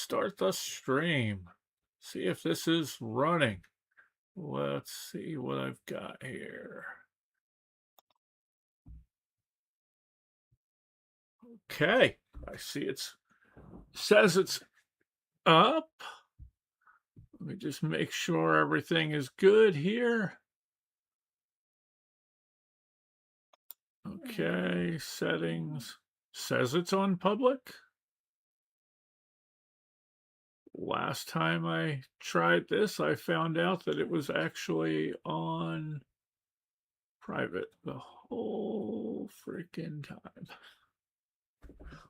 start the stream. See if this is running. Let's see what I've got here. Okay, I see says it's up. Let me just make sure everything is good here. Okay, settings. Says it's on public. Last time I tried this, I found out that it was actually on private the whole freaking time.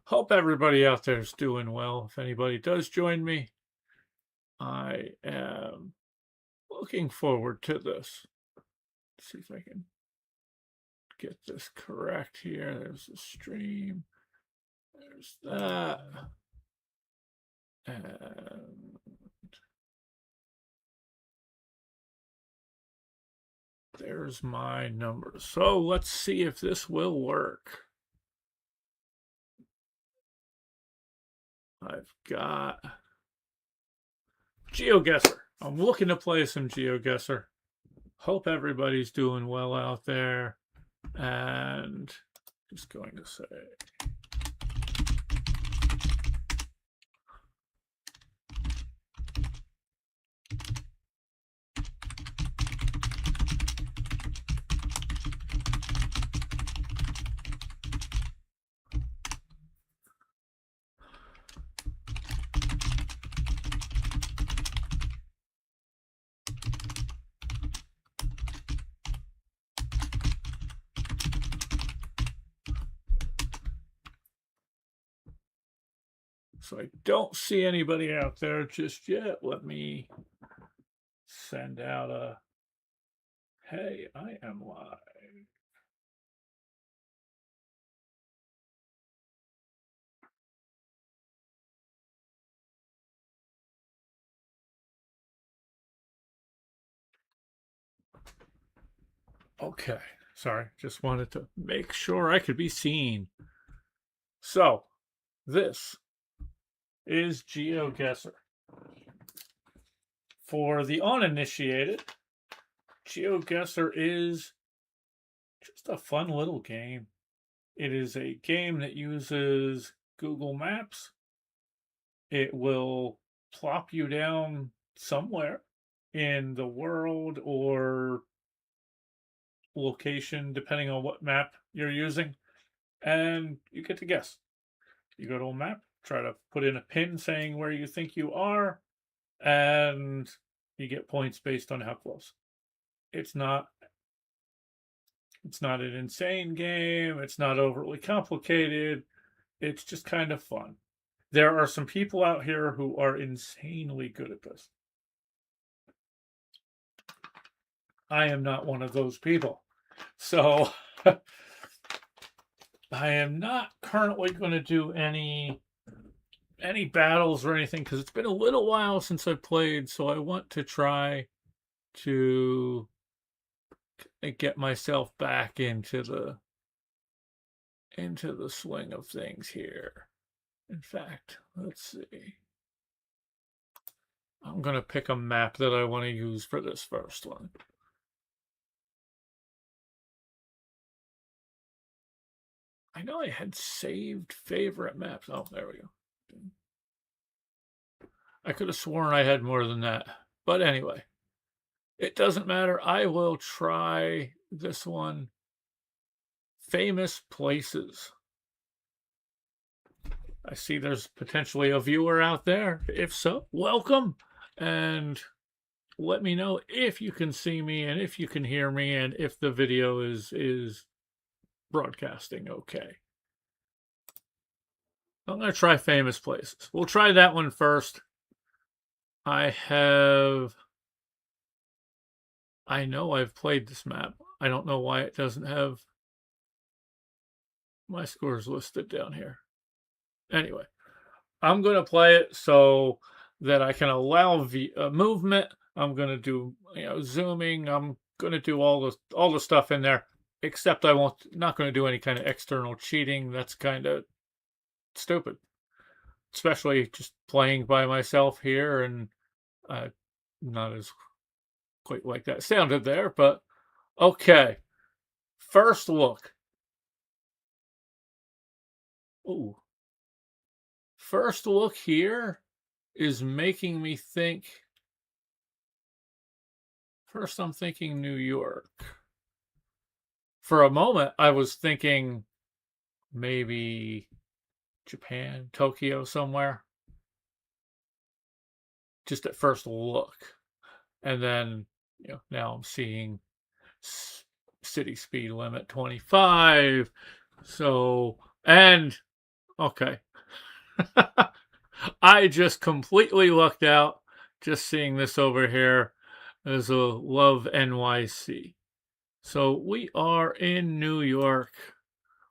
Hope everybody out there is doing well. If anybody does join me, I am looking forward to this. Let's see if I can get this correct here. There's the stream. There's that. And there's my numbers. So let's see if this will work. I've got GeoGuessr. I'm looking to play some GeoGuessr. Hope everybody's doing well out there. And just going to say, so I don't see anybody out there just yet. Let me send out a, hey, I am live. Okay, sorry, just wanted to make sure I could be seen. So, this is GeoGuessr. For the uninitiated, GeoGuessr is just a fun little game. It is a game that uses Google Maps. It will plop you down somewhere in the world or location, depending on what map you're using, and you get to guess. You go to a map, try to put in a pin saying where you think you are, and you get points based on how close. It's not an insane game. It's not overly complicated. It's just kind of fun. There are some people out here who are insanely good at this. I am not one of those people. So I am not currently going to do any battles or anything because it's been a little while since I played, so I want to try to get myself back into the swing of things here. In fact, let's see. I'm going to pick a map that I want to use for this first one. I know I had saved favorite maps. Oh, there we go. I could have sworn I had more than that. But anyway, it doesn't matter. I will try this one. Famous places. I see there's potentially a viewer out there. If so, welcome. And let me know if you can see me and if you can hear me and if the video is broadcasting okay. I'm going to try famous places. We'll try that one first. I know I've played this map. I don't know why it doesn't have my scores listed down here. Anyway, I'm going to play it so that I can allow movement. I'm going to do zooming. I'm going to do all the stuff in there, except not going to do any kind of external cheating. That's kind of stupid. especially just playing by myself here, and not as quite like that sounded there, but okay. First look. Ooh. First look here is making me think. First, I'm thinking New York. For a moment, I was thinking maybe Japan, Tokyo somewhere, just at first look. And then, now I'm seeing city speed limit 25. So, and okay. I just completely lucked out just seeing this over here as a Love NYC. So we are in New York,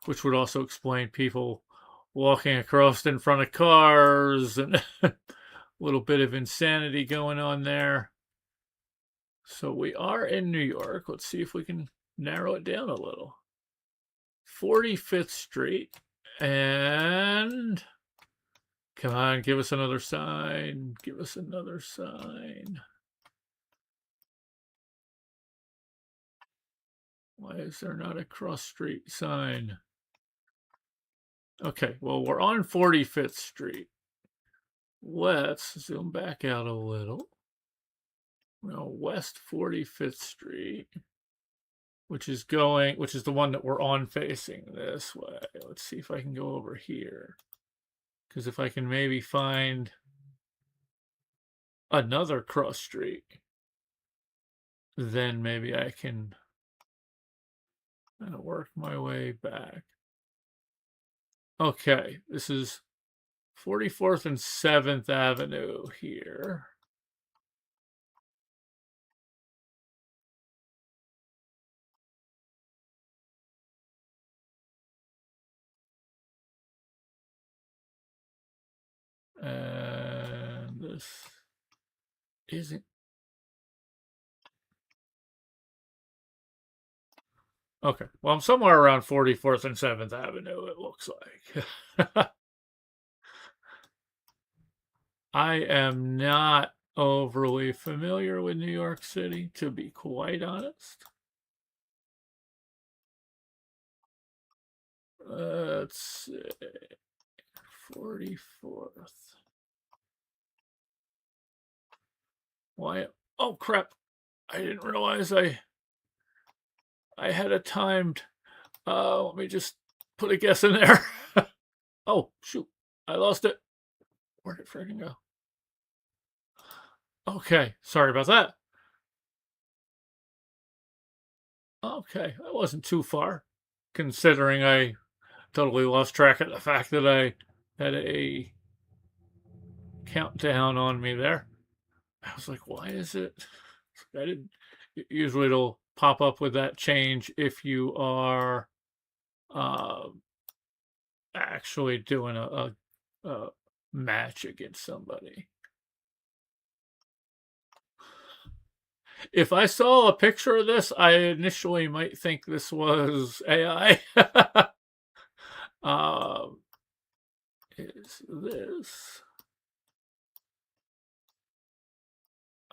which would also explain people walking across in front of cars and a little bit of insanity going on there. So we are in New York. Let's see if we can narrow it down a little. 45th Street. And come on, give us another sign. Give us another sign. Why is there not a cross street sign? Okay, well, we're on 45th Street. Let's zoom back out a little. Well, West 45th Street, which is the one that we're on facing this way. Let's see if I can go over here. Because if I can maybe find another cross street, then maybe I can kind of work my way back. Okay, this is 44th and 7th Avenue here. And this isn't. Okay, well, I'm somewhere around 44th and 7th Avenue, it looks like. I am not overly familiar with New York City, to be quite honest. Let's see. 44th. Why? Oh, crap. I didn't realize I had it timed. Let me just put a guess in there. Oh, shoot. I lost it. Where'd it freaking go? Okay, sorry about that. Okay, that wasn't too far, considering I totally lost track of the fact that I had a countdown on me there. I was like, why is it? I didn't. Usually it'll pop up with that change if you are uh, actually doing a match against somebody. If I saw a picture of this, I initially might think this was AI. Is this?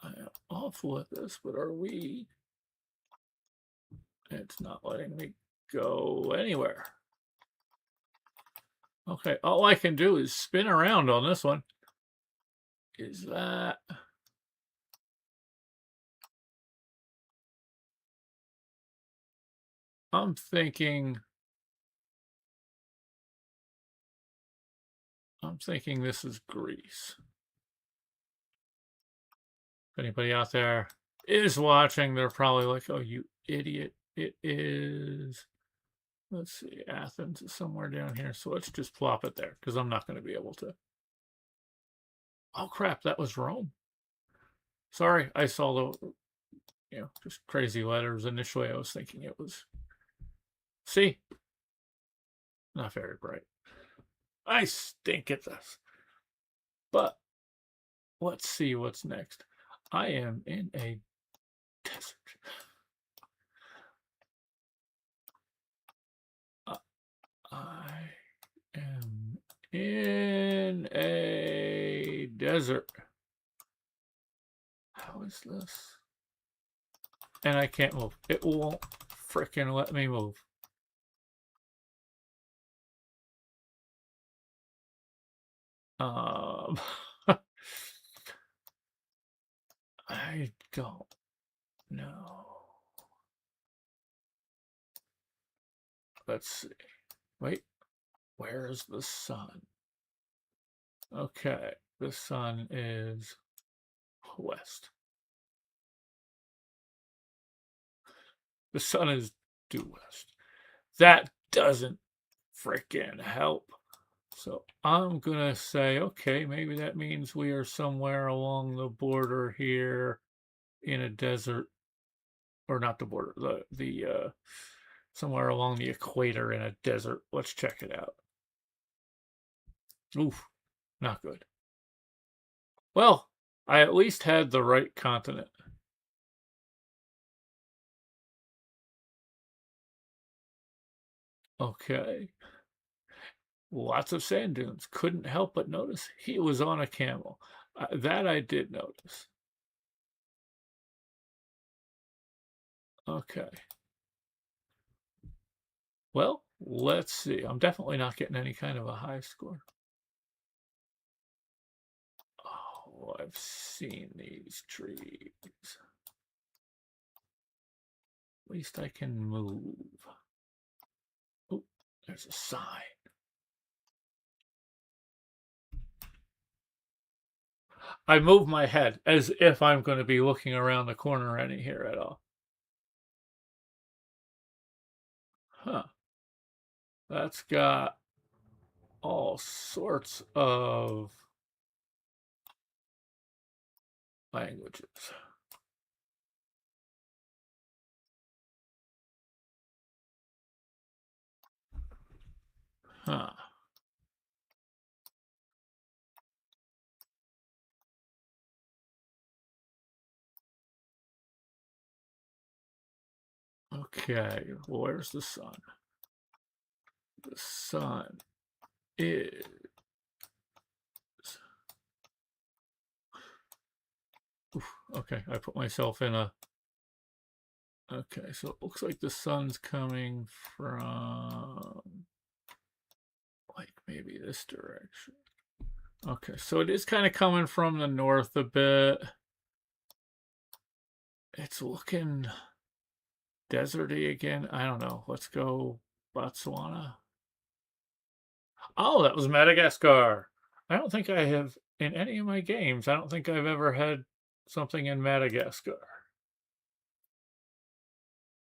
I am awful at this, but are we? It's not letting me go anywhere. Okay, all I can do is spin around on this one. Is that? I'm thinking this is Greece. If anybody out there is watching, they're probably like, oh, you idiot. It is, let's see, Athens is somewhere down here. So let's just plop it there because I'm not going to be able to. Oh, crap, that was Rome. Sorry, I saw the, just crazy letters. Initially, I was thinking it was, see, not very bright. I stink at this. But let's see what's next. I am in a desert. I am in a desert. How is this? And I can't move. It won't frickin' let me move. I don't know. Let's see. Wait, where is the sun? Okay, the sun is west. The sun is due west. That doesn't frickin' help. So I'm gonna say, okay, maybe that means we are somewhere along the border here in a desert, or not the border, the somewhere along the equator in a desert. Let's check it out. Oof, not good. Well, I at least had the right continent. Okay. Lots of sand dunes. Couldn't help but notice he was on a camel. That I did notice. Okay. Well, let's see. I'm definitely not getting any kind of a high score. Oh, I've seen these trees. At least I can move. Oh, there's a sign. I move my head as if I'm going to be looking around the corner any here at all. Huh. That's got all sorts of languages. Huh. Okay, well, where's the sun? The sun is... Oof, okay, I put myself in a... Okay, so it looks like the sun's coming from... like maybe this direction. Okay, so it is kind of coming from the north a bit. It's looking deserty again. I don't know. Let's go Botswana. Oh, that was Madagascar. I don't think I have, in any of my games, I don't think I've ever had something in Madagascar.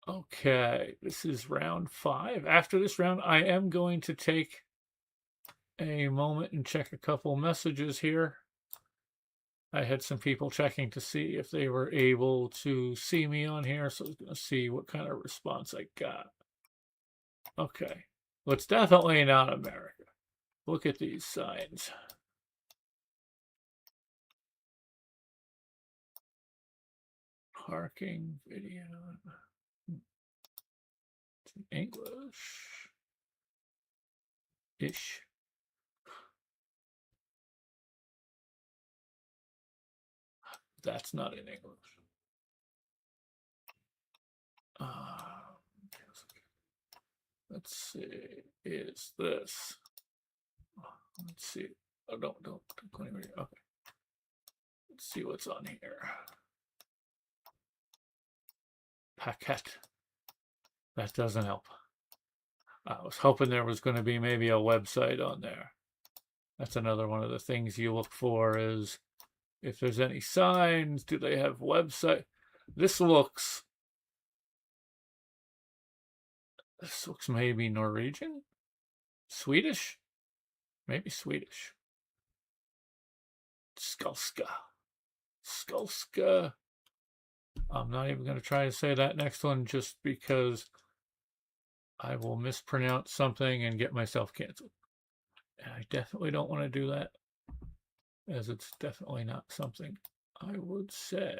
Okay, this is round 5. After this round, I am going to take a moment and check a couple messages here. I had some people checking to see if they were able to see me on here, so I was going to see what kind of response I got. Okay, well, it's definitely not America. Look at these signs. Parking video. It's in English-ish. That's not in English. Let's see. Is this? Let's see. Oh, don't go anywhere. Okay. Let's see what's on here. Paquette. That doesn't help. I was hoping there was going to be maybe a website on there. That's another one of the things you look for is if there's any signs, do they have website? This looks maybe Norwegian? Swedish? Maybe Swedish. Skalska. Skalska. I'm not even going to try to say that next one just because I will mispronounce something and get myself canceled. And I definitely don't want to do that, as it's definitely not something I would say.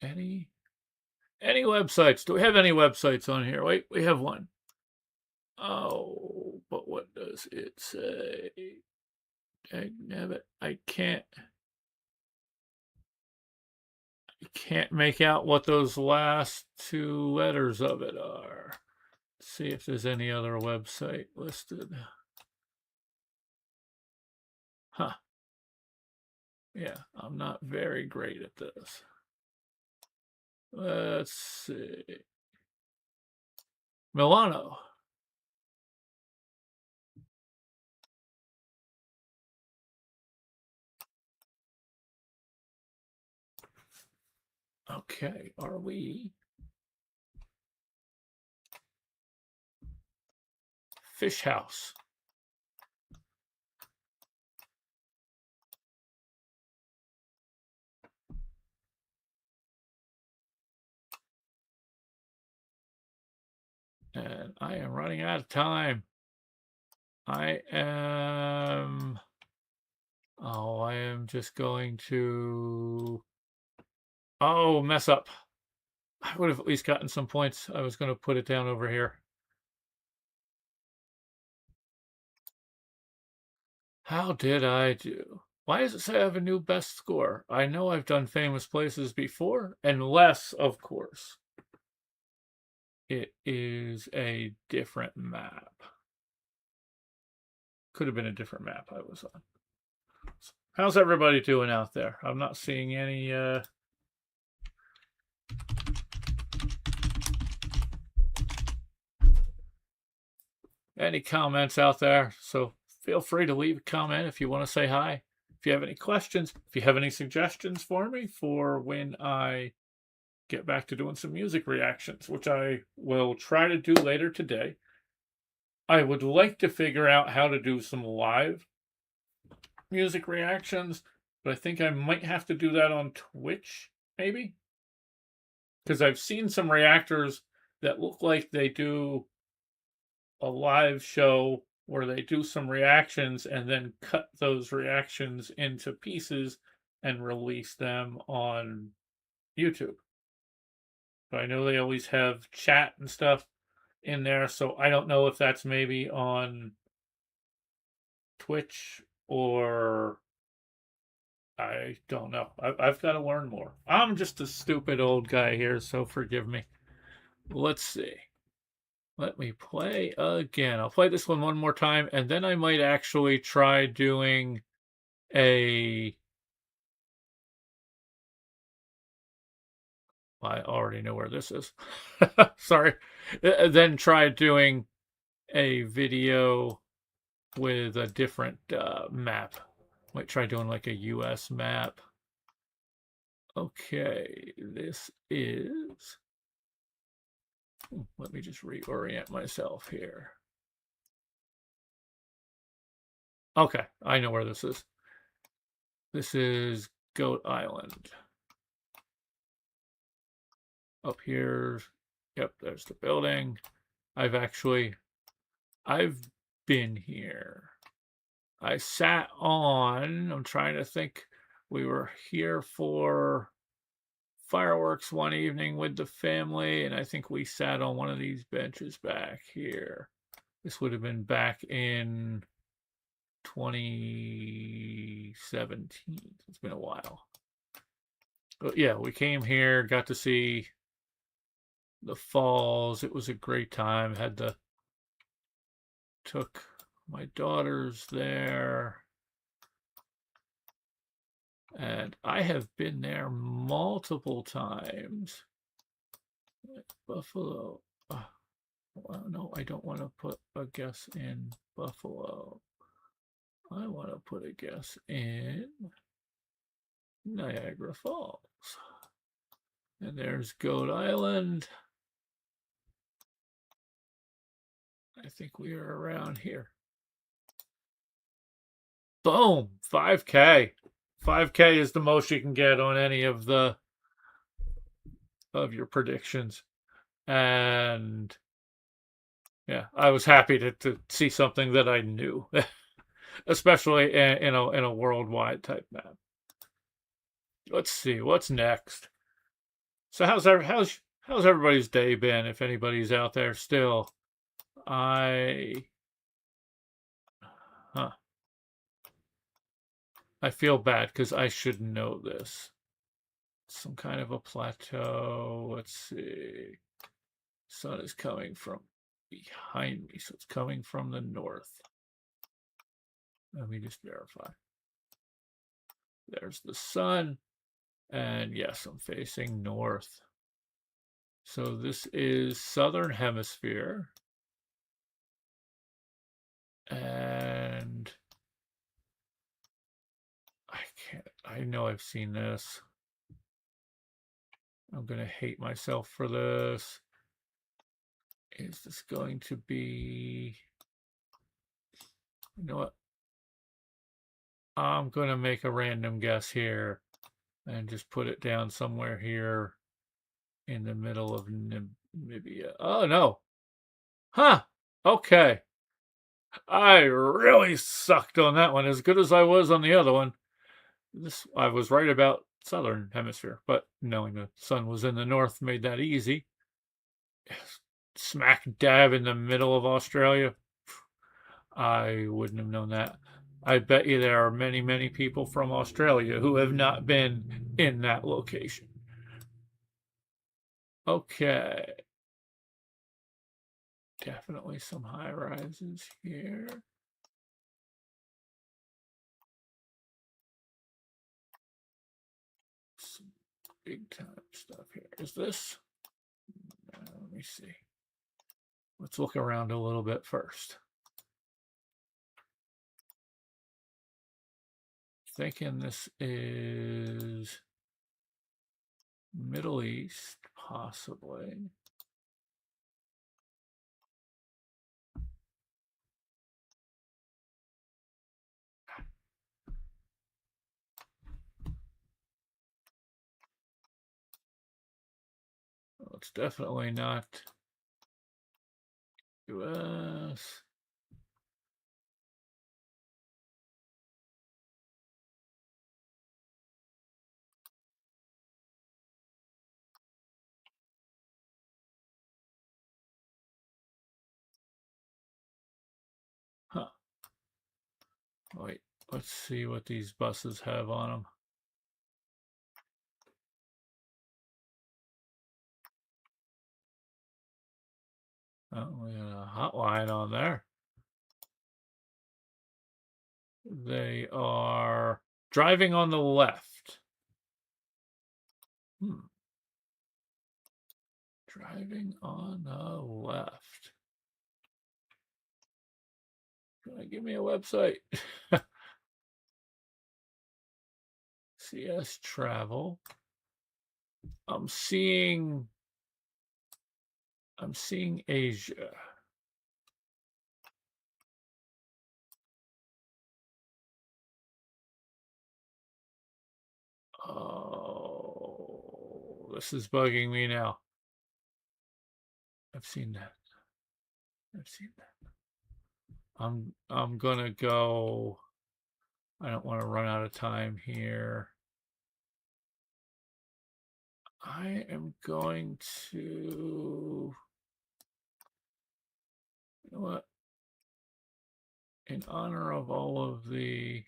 Any websites? Do we have any websites on here? Wait, we have one. Oh, but what does it say? I can't make out what those last two letters of it are. Let's see if there's any other website listed. Huh. Yeah, I'm not very great at this. Let's see. Milano. Okay, are we? Fish House. And I am running out of time. I am just going to mess up. I would have at least gotten some points. I was going to put it down over here. How did I do? Why does it say I have a new best score? I know I've done famous places before, unless, of course, it is a different map. Could have been a different map I was on. How's everybody doing out there? I'm not seeing any comments out there, so feel free to leave a comment if you want to say hi. If you have any questions, if you have any suggestions for me for when I get back to doing some music reactions, which I will try to do later today. I would like to figure out how to do some live music reactions, but I think I might have to do that on Twitch, maybe? Because I've seen some reactors that look like they do a live show where they do some reactions and then cut those reactions into pieces and release them on YouTube. But I know they always have chat and stuff in there, so I don't know if that's maybe on Twitch or I don't know. I've got to learn more. I'm just a stupid old guy here, so forgive me. Let's see. Let me play again. I'll play this one more time, and then I might actually try doing a... I already know where this is. Sorry. Then try doing a video with a different map. Might try doing like a US map. Okay, this is... Let me just reorient myself here. Okay, I know where this is. This is Goat Island. Up here, yep, there's the building. I've been here. I sat on, I'm trying to think, we were here for fireworks one evening with the family, and I think we sat on one of these benches back here. This would have been back in 2017. It's been a while. But yeah, we came here, got to see the falls. It was a great time. Took my daughters there. And I have been there multiple times. Buffalo. Well, no, I don't want to put a guess in Buffalo. I want to put a guess in Niagara Falls. And there's Goat Island. I think we are around here. Boom, 5K. 5K is the most you can get on any of your predictions. And yeah, I was happy to see something that I knew, especially in a worldwide type map. Let's see what's next. So how's everybody's day been? If anybody's out there still, I feel bad because I should know this. Some kind of a plateau. Let's see. Sun is coming from behind me, so it's coming from the north. Let me just verify. There's the sun. And yes, I'm facing north. So this is southern hemisphere. And I know I've seen this. I'm going to hate myself for this. Is this going to be... You know what? I'm going to make a random guess here and just put it down somewhere here in the middle of Namibia. Oh, no. Huh. Okay. I really sucked on that one, as good as I was on the other one. I was right about southern hemisphere, but knowing the sun was in the north made that easy. Smack dab in the middle of Australia. I wouldn't have known that. I bet you there are many, many people from Australia who have not been in that location. Okay. Definitely some high rises here. Some big time stuff here. Is this? Let me see. Let's look around a little bit first. Thinking this is Middle East, possibly. Well, it's definitely not US. Huh. Wait, let's see what these buses have on them. Oh, we got a hotline on there. They are driving on the left. Driving on the left. Give me a website. CS Travel. I'm seeing Asia. Oh, this is bugging me now. I've seen that. I'm gonna go. I don't want to run out of time here. I am going to. You know what? In honor of all of the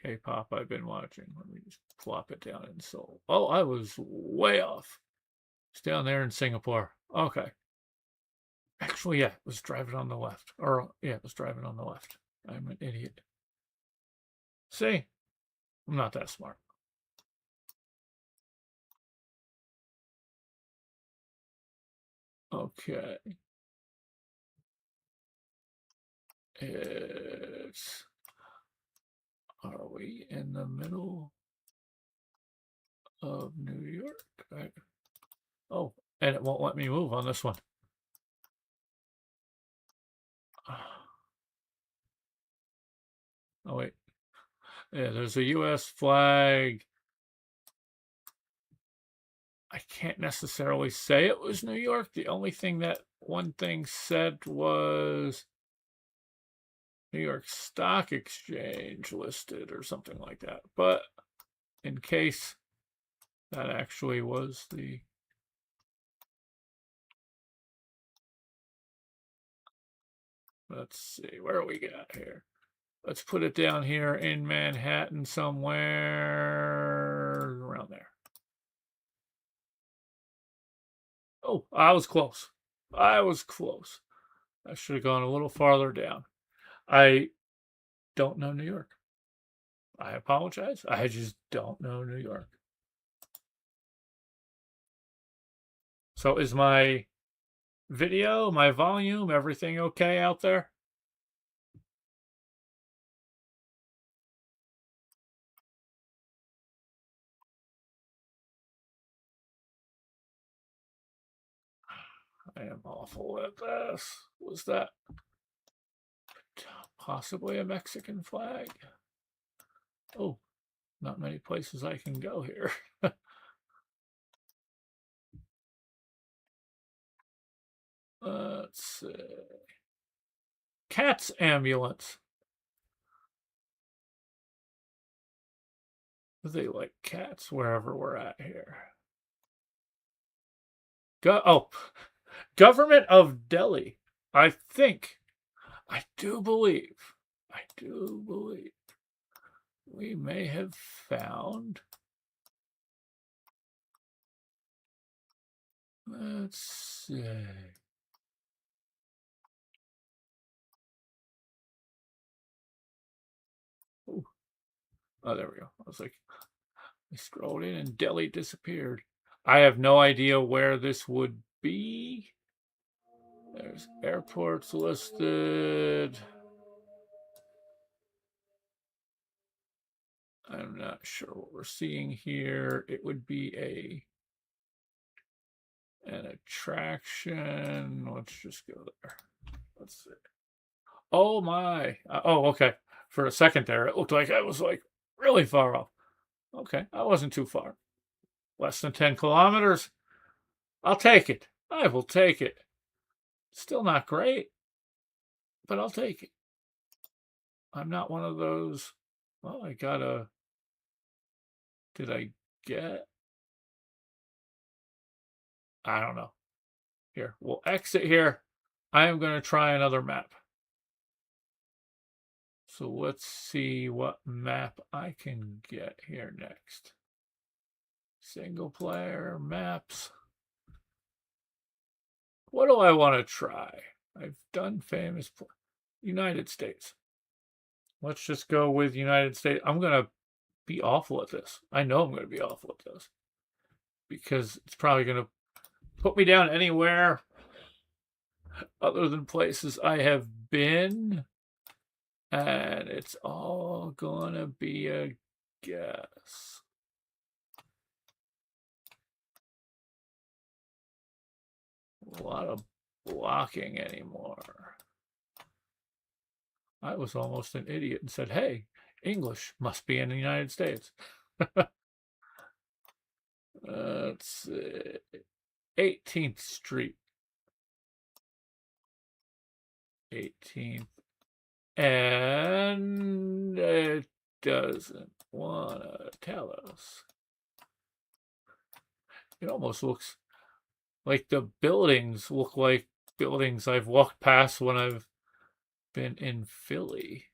K-pop I've been watching, let me just plop it down in Seoul. Oh, I was way off. It's down there in Singapore. Okay. Actually, yeah, it was driving on the left. Or, yeah, it was driving on the left. I'm an idiot. See? I'm not that smart. Okay. It's... Are we in the middle of New York? Oh, and it won't let me move on this one. Oh, wait. Yeah, there's a U.S. flag. I can't necessarily say it was New York. The only thing that one thing said was New York Stock Exchange listed or something like that. But in case that actually was the... Let's see, where we got here? Let's put it down here in Manhattan somewhere around there. Oh, I was close. I was close. I should have gone a little farther down. I don't know New York. I apologize. I just don't know New York. So is my video, my volume, everything okay out there? I am awful at this. Was that possibly a Mexican flag? Oh, not many places I can go here. Let's see. Cat's ambulance. They like cats wherever we're at here. Government of Delhi. I think, I do believe we may have found. Let's see. Ooh. Oh, there we go. I was like, I scrolled in and Delhi disappeared. I have no idea where this would be. There's airports listed. I'm not sure what we're seeing here. It would be an attraction. Let's just go there. Let's see. Oh my. Oh, okay. For a second there, it looked like I was like really far off. Okay, I wasn't too far. Less than 10 kilometers. I'll take it. I will take it. Still not great, but I'll take it. I'm not one of those. Well, I got a. Did I get? I don't know. Here, we'll exit here. I am going to try another map. So let's see what map I can get here next. Single player maps. What do I want to try? I've done famous United States. Let's just go with United States. I'm going to be awful at this. I know I'm going to be awful at this because it's probably going to put me down anywhere other than places I have been. And it's all going to be a guess. A lot of blocking anymore. I was almost an idiot and said, hey, English must be in the United States. Let's see. 18th Street. 18th. And it doesn't want to tell us. It almost looks like the buildings look like buildings I've walked past when I've been in Philly.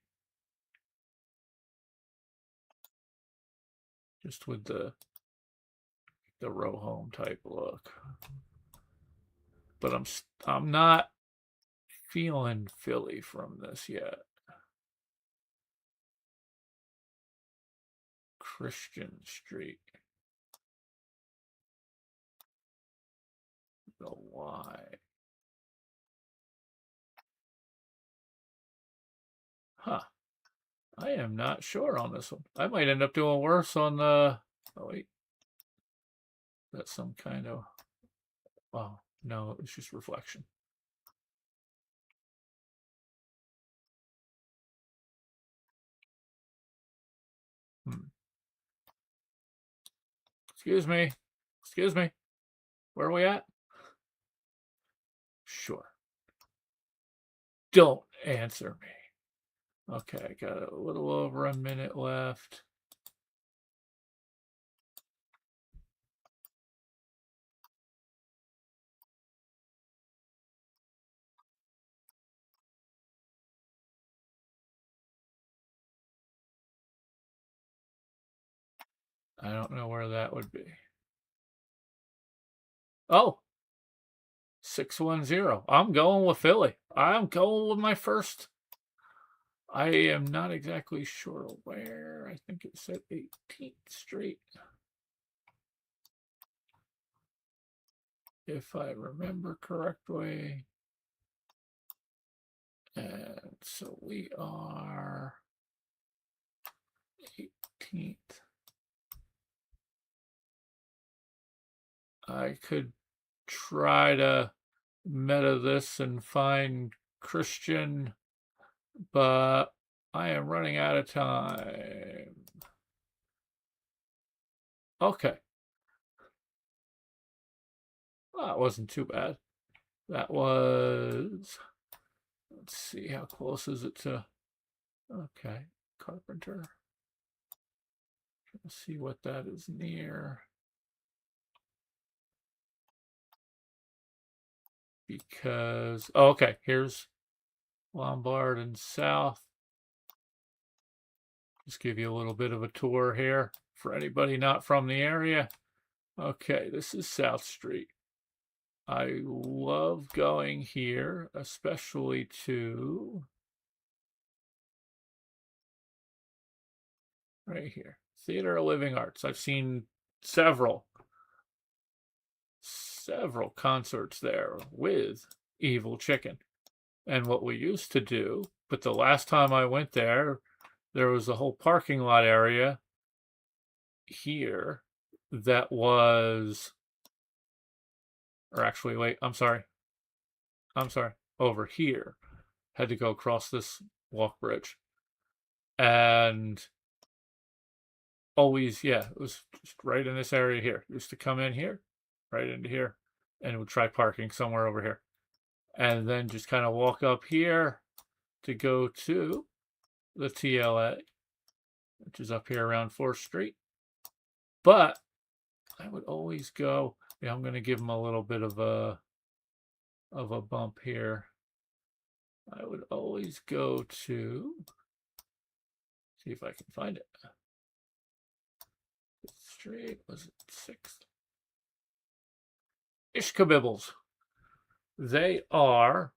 Just with the row home type look. But I'm not feeling Philly from this yet. Christian Street. The Y. Huh. I am not sure on this one. I might end up doing worse on the. Oh, wait. That's some kind of. Oh, no, it's just reflection. Excuse me. Excuse me. Where are we at? Sure. Don't answer me. Okay, I got a little over a minute left. I don't know where that would be. Oh, 610. I'm going with Philly. I'm going with my first. I am not exactly sure where. I think it said 18th Street. If I remember correctly. And so we are 18th. I could try to meta this and find Christian, but I am running out of time. Okay. Well, that wasn't too bad. That was, let's see, how close is it to, okay, Carpenter. Let's see what that is near. Because, oh, okay, here's Lombard and South. Just give you a little bit of a tour here for anybody not from the area. Okay, this is South Street. I love going here, especially to right here, Theater of Living Arts. I've seen several concerts there with Evil Chicken. And what we used to do, but the last time I went there, there was a whole parking lot area here that was, or actually, wait, I'm sorry, over here. Had to go across this walk bridge. And always, yeah, it was just right in this area here. Used to come in here, right into here, and would try parking somewhere over here. And then just kind of walk up here to go to the TLA, which is up here around 4th Street. But I would always go, yeah, I'm going to give them a little bit of a bump here. I would always go to, see if I can find it. 5th Street, was it 6th? Ishkabibbles. They are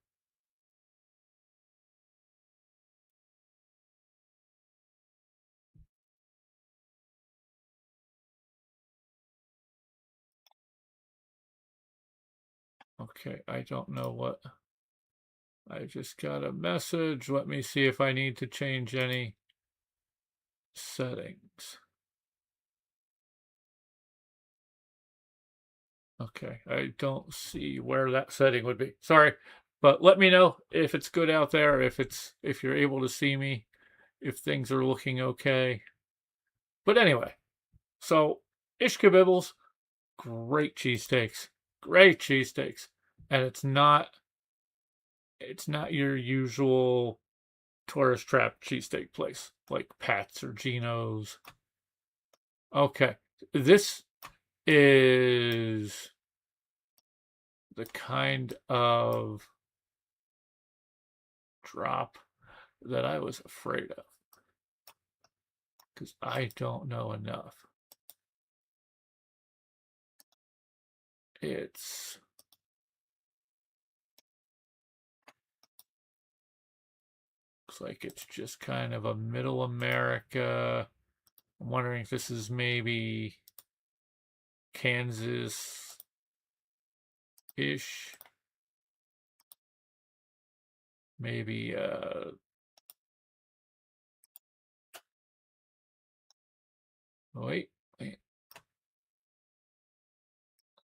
okay. I don't know what. I just got a message. Let me see if I need to change any settings. Okay, I don't see where that setting would be. Sorry, but let me know if it's good out there, if you're able to see me, if things are looking okay. But anyway, so Ishkabibbles, great cheesesteaks. Great cheesesteaks. And it's not your usual tourist trap cheesesteak place like Pat's or Geno's. Okay. This is the kind of drop that I was afraid of because I don't know enough. It's looks like it's just kind of a middle America. I'm wondering if this is maybe Kansas-ish. Maybe wait.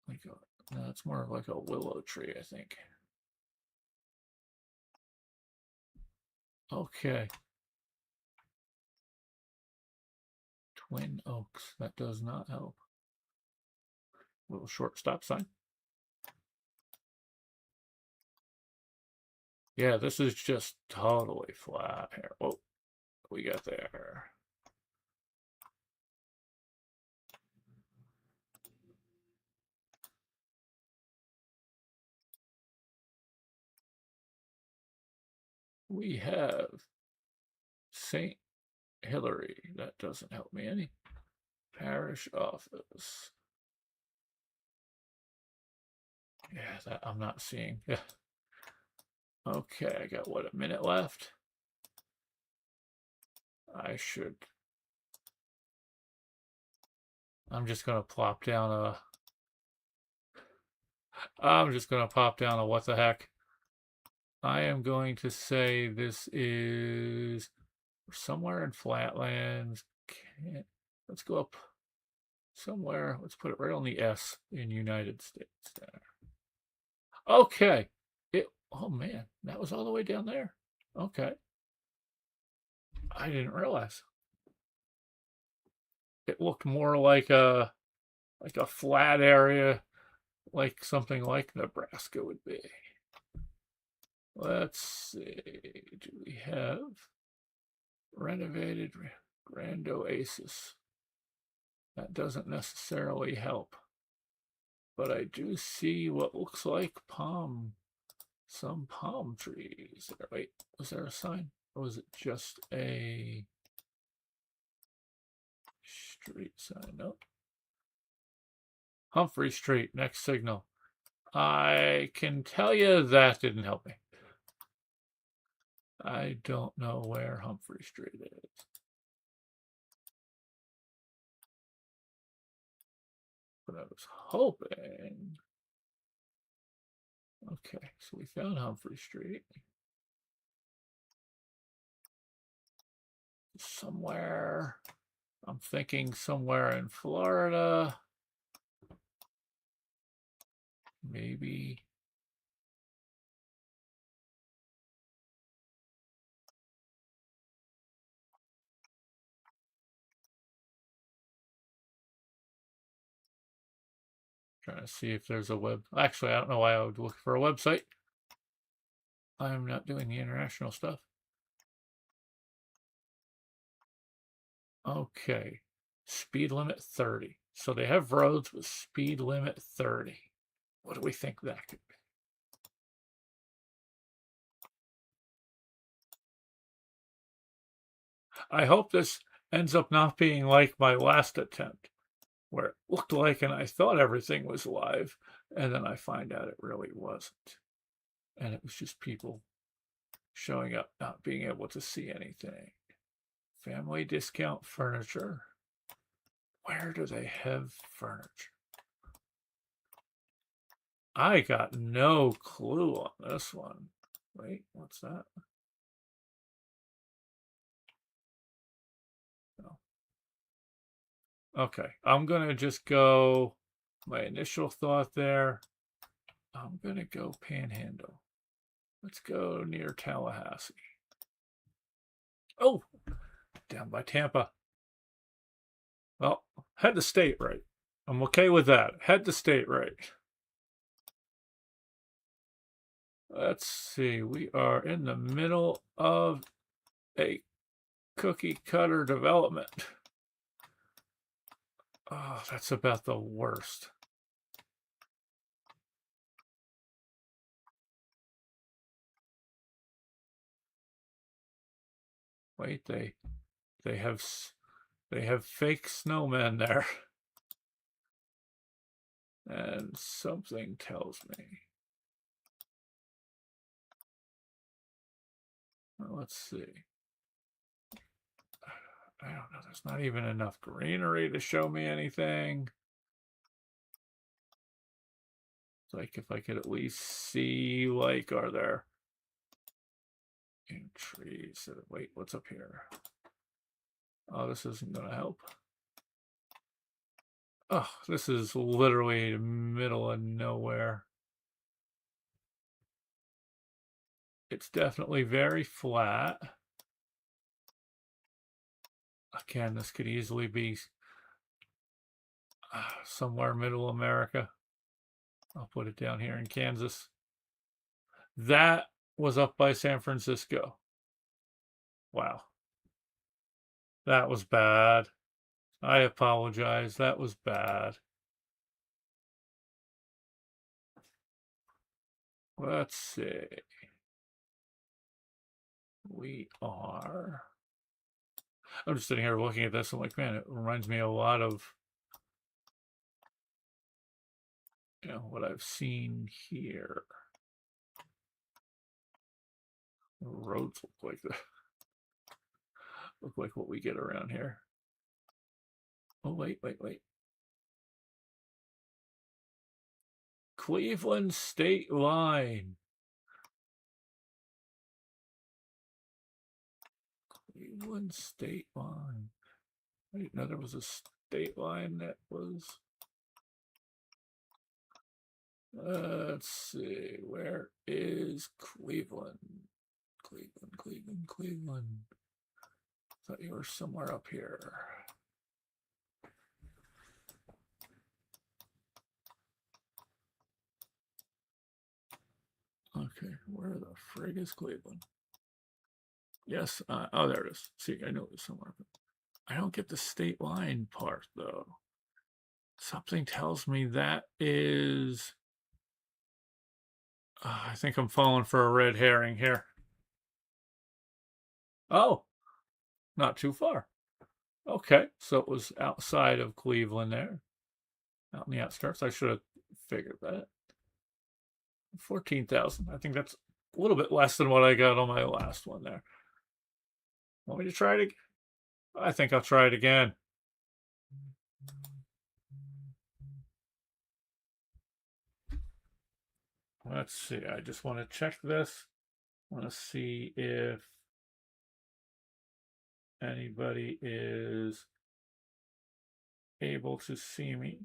Like no, it's more of like a willow tree, I think. Okay. Twin Oaks. That does not help. Little short stop sign. Yeah, this is just totally flat here. Whoa, we got there. We have St. Hilary. That doesn't help me any. Parish office. Yeah, that I'm not seeing. Yeah. Okay, I got what, a minute left? I'm just gonna plop down a I'm just gonna pop down a what the heck. I am going to say this is somewhere in Flatlands. Let's go up somewhere. Let's put it right on the S in United States there. Okay. Oh man, that was all the way down there. Okay. I didn't realize. It looked more like a flat area, like something like Nebraska would be. Let's see. Do we have renovated Grand Oasis? That doesn't necessarily help. But I do see what looks like some palm trees. Wait, was there a sign? Or was it just a street sign? Nope. Humphrey Street, next signal. I can tell you that didn't help me. I don't know where Humphrey Street is. But I was hoping. Okay, so we found Humphrey Street. Somewhere, I'm thinking somewhere in Florida. Maybe. Trying to see if there's a web. Actually, I don't know why I would look for a website. I'm not doing the international stuff. Okay. Speed limit 30. So they have roads with speed limit 30. What do we think that could be? I hope this ends up not being like my last attempt, where it looked like and I thought everything was live, and then I find out it really wasn't. And it was just people showing up, not being able to see anything. Family discount furniture. Where do they have furniture? I got no clue on this one. Wait, what's that? No. Okay, I'm going to just go, my initial thought there, I'm going to go Panhandle. Let's go near Tallahassee. Oh, down by Tampa. Well, had the state right. I'm okay with that. Had the state right. Let's see. We are in the middle of a cookie cutter development. Oh, that's about the worst. Wait, they have fake snowmen there. And something tells me. Well, let's see. I don't know. There's not even enough greenery to show me anything. It's like if I could at least see, like, are there trees? Wait, what's up here? Oh, this isn't going to help. Oh, this is literally the middle of nowhere. It's definitely very flat. Again, this could easily be somewhere middle America. I'll put it down here in Kansas. That was up by San Francisco. Wow. That was bad. I apologize. That was bad. Let's see. We are. I'm just sitting here looking at this. I'm like, man, it reminds me a lot of, what I've seen here. The roads look like what we get around here. Oh, wait. Cleveland state line. Cleveland state line. I didn't know there was a state line that was. Let's see. Where is Cleveland? Cleveland. Thought you were somewhere up here. Okay, where the frig is Cleveland? Yes, oh, there it is. See, I know it was somewhere. I don't get the state line part, though. Something tells me that is... I think I'm falling for a red herring here. Oh, not too far. Okay, so it was outside of Cleveland there. Out in the outskirts. I should have figured that. 14,000. I think that's a little bit less than what I got on my last one there. Want me to try it again? I think I'll try it again. Let's see. I just want to check this. I want to see if anybody is able to see me.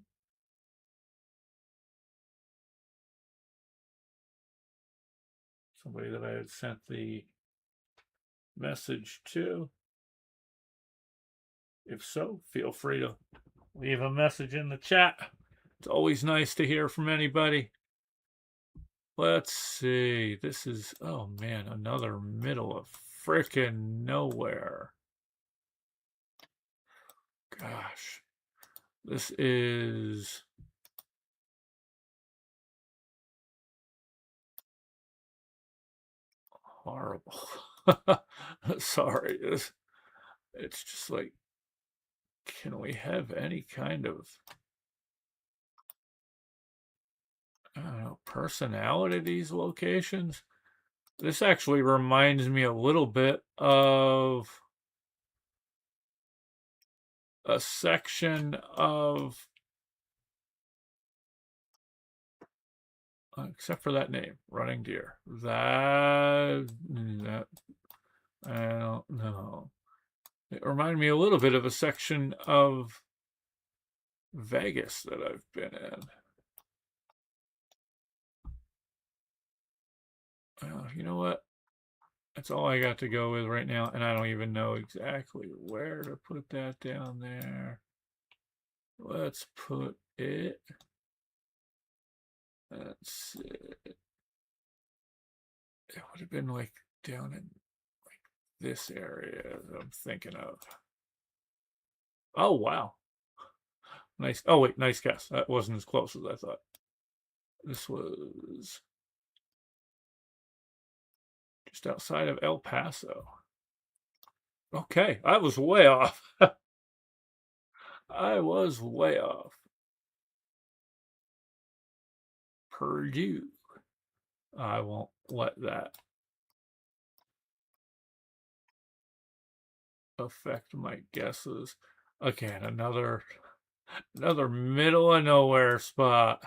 Somebody that I had sent the message to. If so, feel free to leave a message in the chat. It's always nice to hear from anybody. Let's see. This is, oh man, another middle of frickin' nowhere. Gosh. This is horrible. Sorry. It's just like, can we have any kind of, I don't know, personality at these locations? This actually reminds me a little bit of a section of, except for that name, Running Deer. That I don't know. It reminded me a little bit of a section of Vegas that I've been in. You know what? That's all I got to go with right now, and I don't even know exactly where to put that down there. Let's put it. Let's see. It would have been like down in like this area that I'm thinking of. Oh, wow. Nice. Oh, wait, nice guess. That wasn't as close as I thought. This was just outside of El Paso. Okay, I was way off. I was way off. Purdue. I won't let that affect my guesses. Again, another middle of nowhere spot.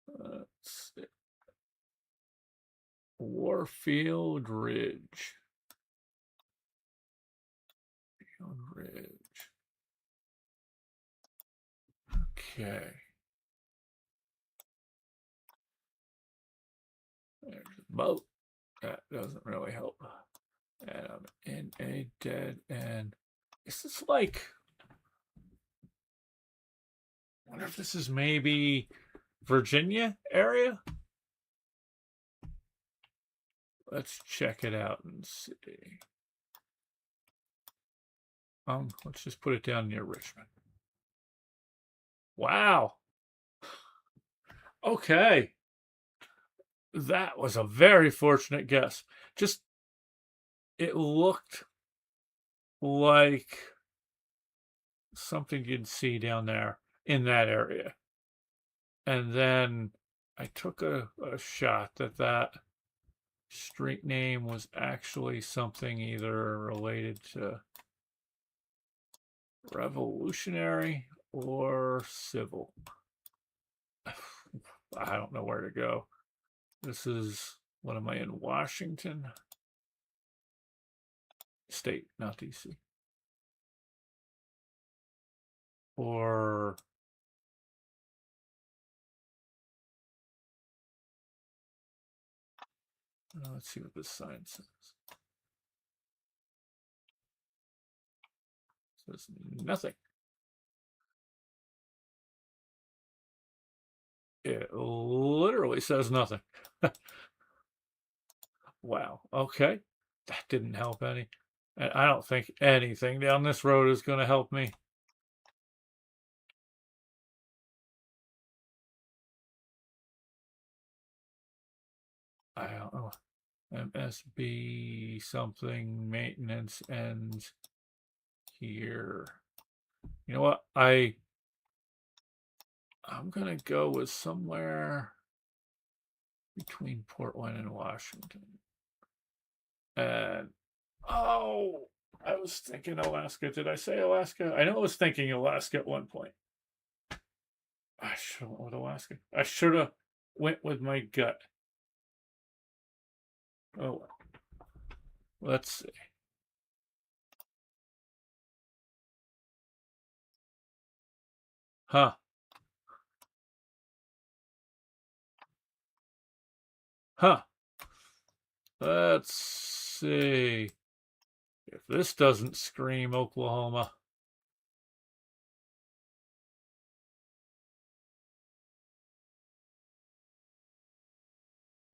Let's see. Warfield Ridge. Ridge. Okay. There's a boat. That doesn't really help. And I'm in a dead end. Is this like, I wonder if this is maybe Virginia area? Let's check it out and see. Let's just put it down near Richmond. Wow. Okay. That was a very fortunate guess. Just, it looked like something you'd see down there in that area. And then I took a shot that street name was actually something either related to revolutionary or civil. I don't know where to go. This is, what am I in, Washington State, not DC. Or let's see what this sign says. It says nothing. It literally says nothing. Wow. Okay. That didn't help any. And I don't think anything down this road is going to help me. I don't know. MSB something maintenance ends here. You know what? I'm going to go with somewhere between Portland and Washington. And oh, I was thinking Alaska. Did I say Alaska? I know I was thinking Alaska at one point. I should have went with Alaska. I should have went with my gut. Oh, let's see. Huh. Huh. Let's see. If this doesn't scream Oklahoma.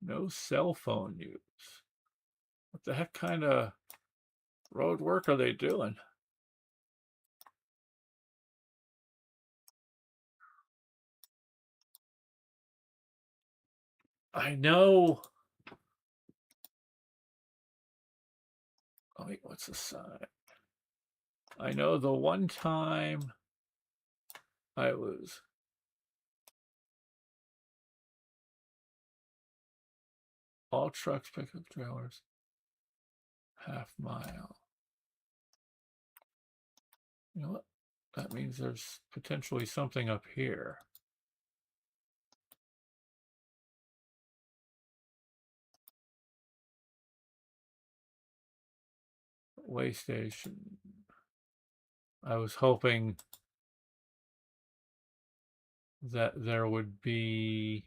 No cell phone use. What the heck kind of road work are they doing? I know. Oh, wait, what's the sign? I know the one time I was all trucks, pickup trailers, half mile. You know what? That means there's potentially something up here. Way station. I was hoping that there would be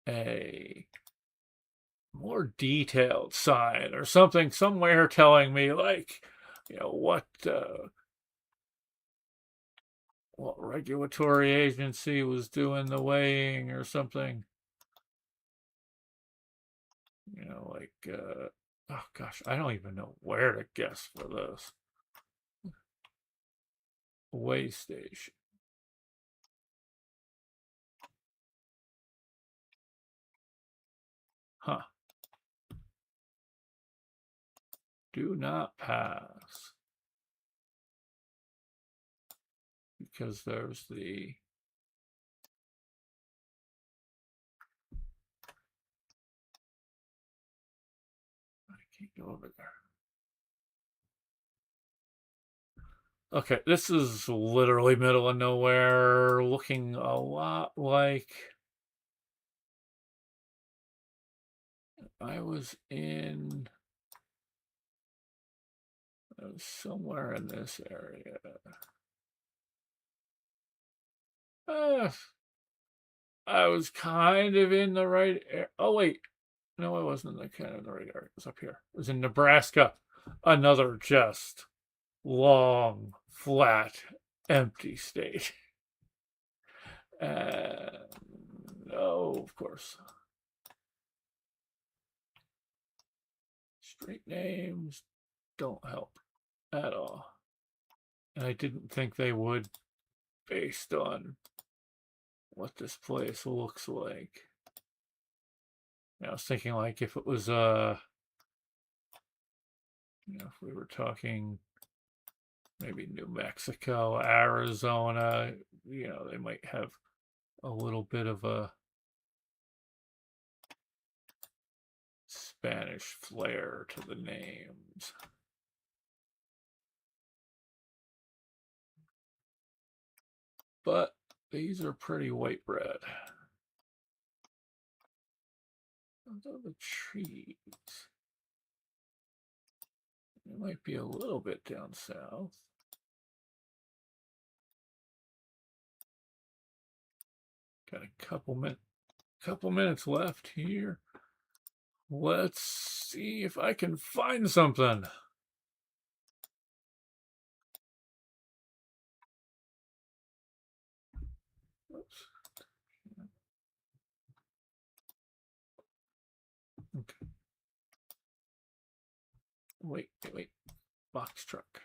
a more detailed sign or something somewhere telling me, like, you know, what regulatory agency was doing the weighing or something. You know, like oh gosh, I don't even know where to guess for this. Way station. Huh. Do not pass. Because there's the I can't go over there. Okay, this is literally middle of nowhere, looking a lot like I was somewhere in this area. I was kind of in the right area. Oh, wait. No, I wasn't in the kind of the right area. It was up here. It was in Nebraska. Another just long, flat, empty state. And oh, of course. Street names don't help at all. And I didn't think they would, based on what this place looks like. I was thinking like if it was if we were talking maybe New Mexico, Arizona, they might have a little bit of a Spanish flair to the names. But these are pretty white bread. Those are the trees. It might be a little bit down south. Got a couple minutes left here. Let's see if I can find something. Oops. Okay. Wait. Box truck.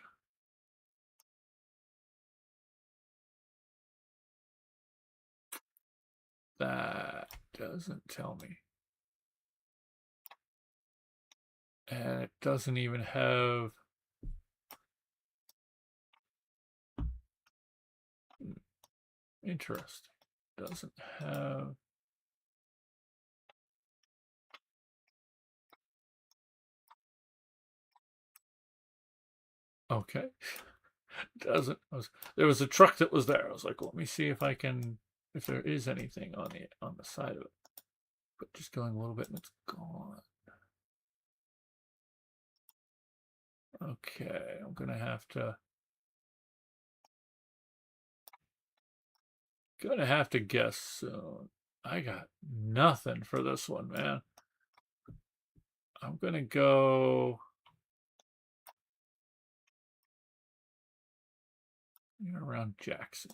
That doesn't tell me. And it doesn't even have. Interesting. Doesn't have. Okay. Doesn't. There was a truck that was there. I was like, let me see if there is anything on the side of it. But just going a little bit and it's gone. Okay, I'm gonna have to guess soon. I got nothing for this one, man. I'm gonna go around Jackson.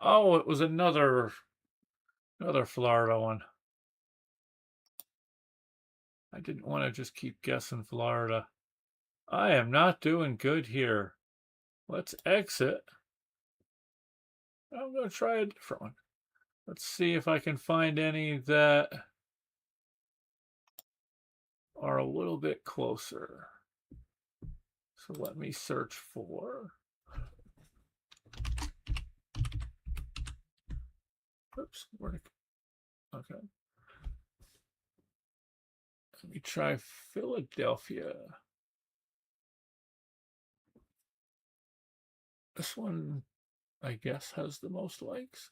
Oh, it was another Florida one. I didn't want to just keep guessing Florida. I am not doing good here. Let's exit. I'm going to try a different one. Let's see if I can find any that are a little bit closer. So let me search for. Oops. Okay. Let me try Philadelphia. This one, I guess, has the most likes.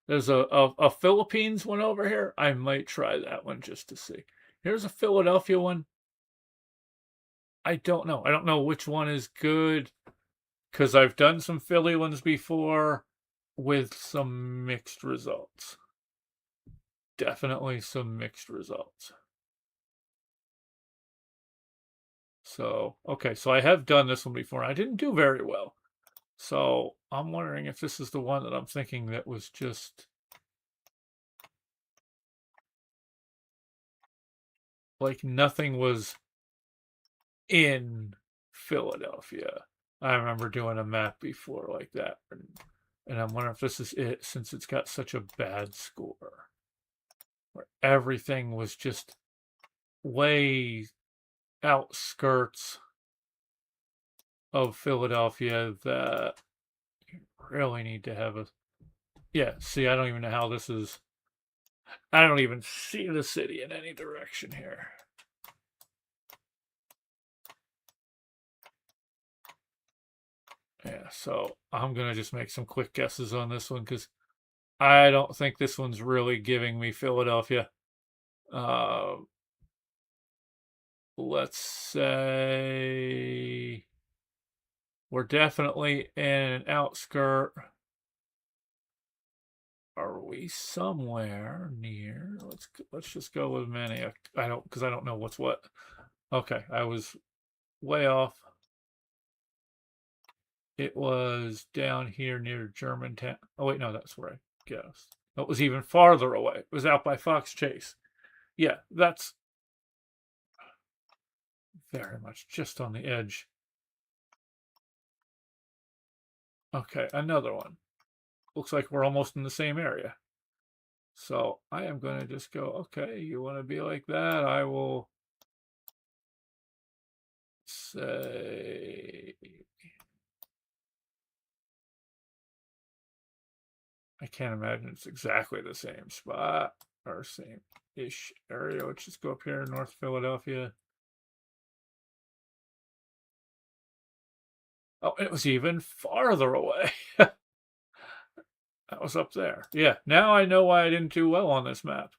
There's a Philippines one over here. I might try that one just to see. Here's a Philadelphia one. I don't know. I don't know which one is good because I've done some Philly ones before with some mixed results. Definitely some mixed results. So, okay, so I have done this one before. I didn't do very well. So I'm wondering if this is the one that I'm thinking that was just like nothing was in Philadelphia. I remember doing a map before like that. And I'm wondering if this is it since it's got such a bad score. Where everything was just way outskirts of Philadelphia that you really need to have a. Yeah, see, I don't even know how this is. I don't even see the city in any direction here. Yeah, so I'm going to just make some quick guesses on this one because I don't think this one's really giving me Philadelphia. Let's say we're definitely in an outskirt. Are we somewhere near? Let's just go with Maniac. I don't know what's what. Okay, I was way off. It was down here near Germantown. Oh wait, no, that's where I guessed. It was even farther away. It was out by Fox Chase. Yeah, that's very much just on the edge. Okay, another one. Looks like we're almost in the same area. So I am going to just go, okay, you want to be like that? I will say, I can't imagine it's exactly the same spot or same-ish area. Let's just go up here in North Philadelphia. Oh, it was even farther away. That was up there. Yeah, now I know why I didn't do well on this map.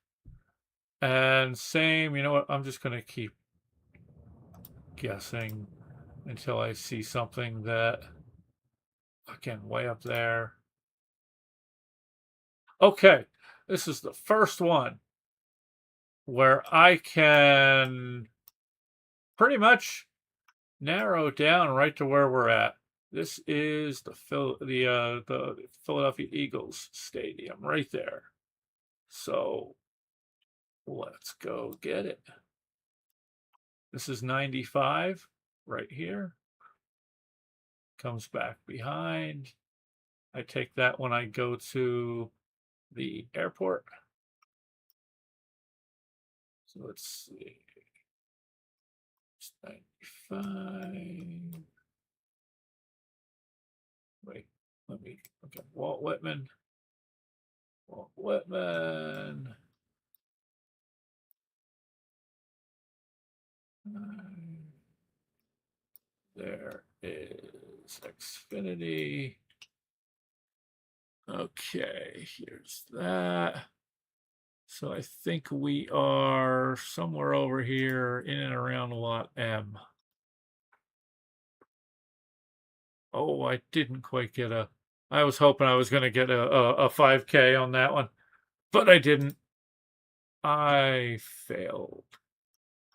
And same, you know what? I'm just going to keep guessing until I see something that, again, way up there. Okay, this is the first one where I can pretty much narrow down right to where we're at. This is the Philadelphia Eagles Stadium right there. So let's go get it. This is 95 right here. Comes back behind. I take that when I go to the airport. So let's see. It's 95. Wait, let me, okay, Walt Whitman. Walt Whitman. There is Xfinity. Okay, here's that. So I think we are somewhere over here in and around lot M. Oh, I didn't quite get a, I was hoping I was going to get a 5K on that one, but I didn't. I failed.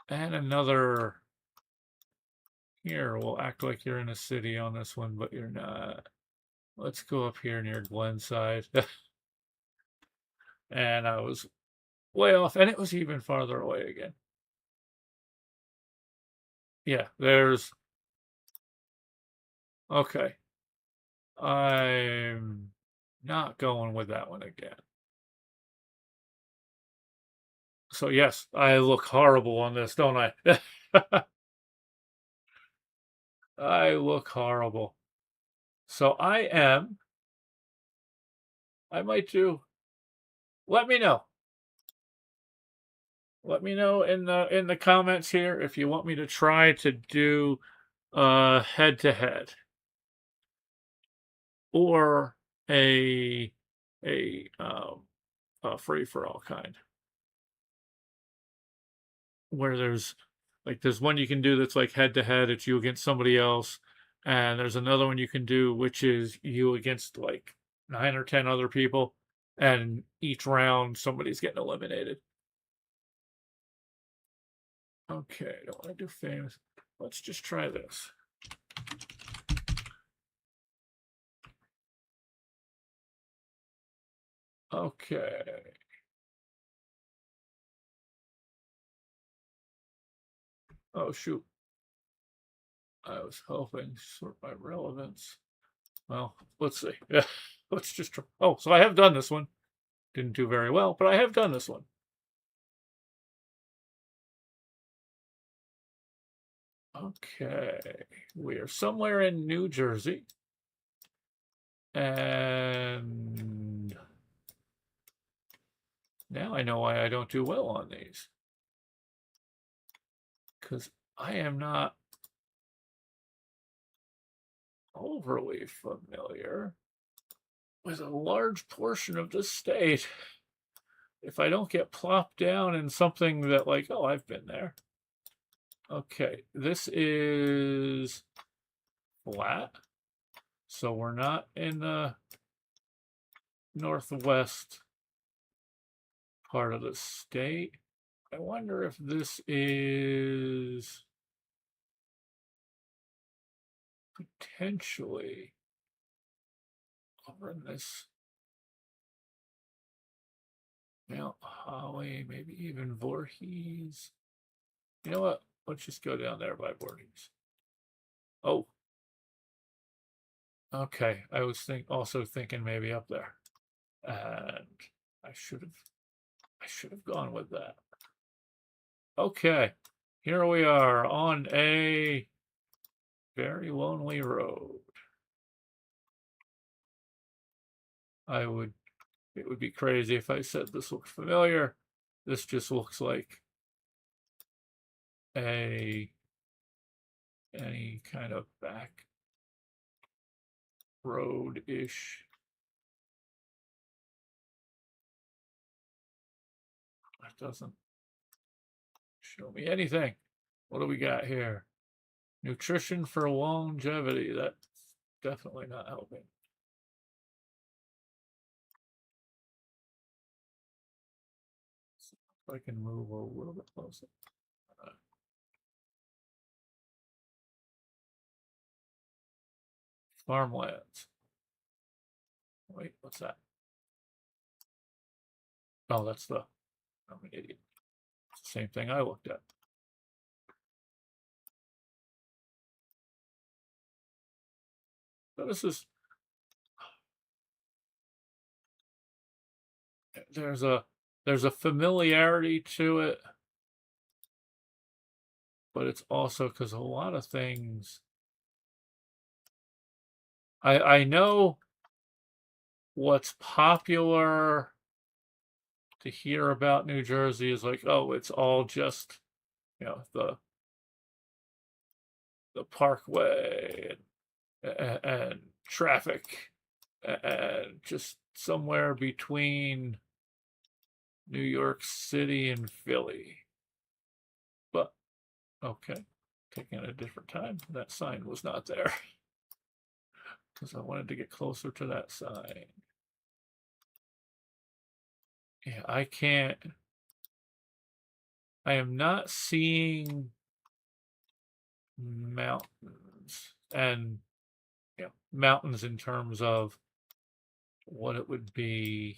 And another, here, we'll act like you're in a city on this one, but you're not. Let's go up here near Glenside. And I was way off, and it was even farther away again. Yeah, there's, okay. I'm not going with that one again. So yes, I look horrible on this, don't I? I look horrible. So I might do, let me know. Let me know in the comments here if you want me to try to do head to head or a a a free for all kind where there's one you can do that's like head to head, it's you against somebody else, and there's another one you can do which is you against like 9 or 10 other people, and each round somebody's getting eliminated. Okay, I don't want to do famous. Let's just try this. Okay. Oh shoot. I was hoping sort by relevance. Well, let's see. Yeah, let's just try. Oh, so I have done this one. Didn't do very well, but I have done this one. Okay, we are somewhere in New Jersey. And now I know why I don't do well on these. Because I am not overly familiar with a large portion of the state. If I don't get plopped down in something that like, oh, I've been there. Okay, this is flat. So we're not in the northwest part of the state. I wonder if this is potentially over in this Mount Holly, maybe even Voorhees. You know what? Let's just go down there by Voorhees. Oh, Okay, I was also thinking maybe up there, and I should have gone with that. Okay, here we are on a very lonely road. It would be crazy if I said this looked familiar. This just looks like any kind of back road-ish. That doesn't show me anything. What do we got here? Nutrition for longevity. That's definitely not helping. If I can move a little bit closer. Farmlands. Wait, what's that? Oh, that's the. I'm an idiot. It's the same thing I looked at. So this is. There's a familiarity to it, but it's also because a lot of things. I know what's popular to hear about New Jersey is like, oh, it's all just, the parkway and traffic and just somewhere between New York City and Philly. But okay, taking a different time. That sign was not there because I wanted to get closer to that sign. Yeah, I can't. I am not seeing mountains and mountains in terms of what it would be.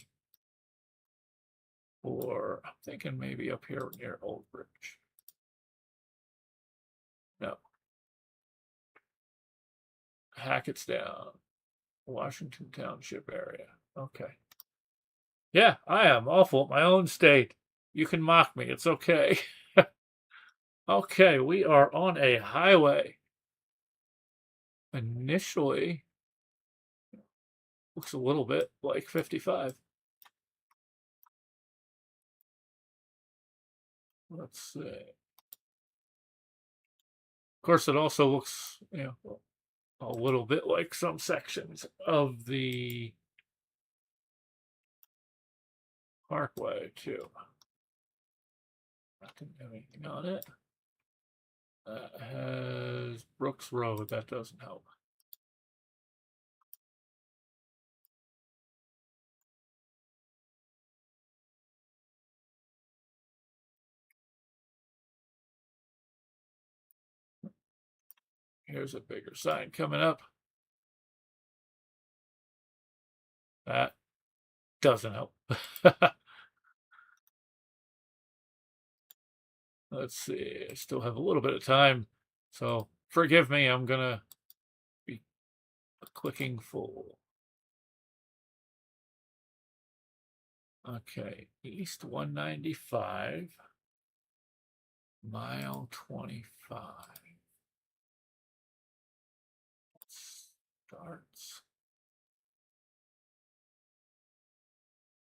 Or I'm thinking maybe up here near Old Bridge. No. Hackett's Down, Washington Township area. Okay. Yeah, I am awful at my own state. You can mock me. It's okay. Okay, we are on a highway. Initially, looks a little bit like 55. Let's see. Of course, it also looks, a little bit like some sections of the parkway, too. I didn't have anything on it. That has Brooks Road. That doesn't help. Here's a bigger sign coming up. That doesn't help. Let's see. I still have a little bit of time. So forgive me. I'm going to be clicking full. Okay. East 195. Mile 25. Starts.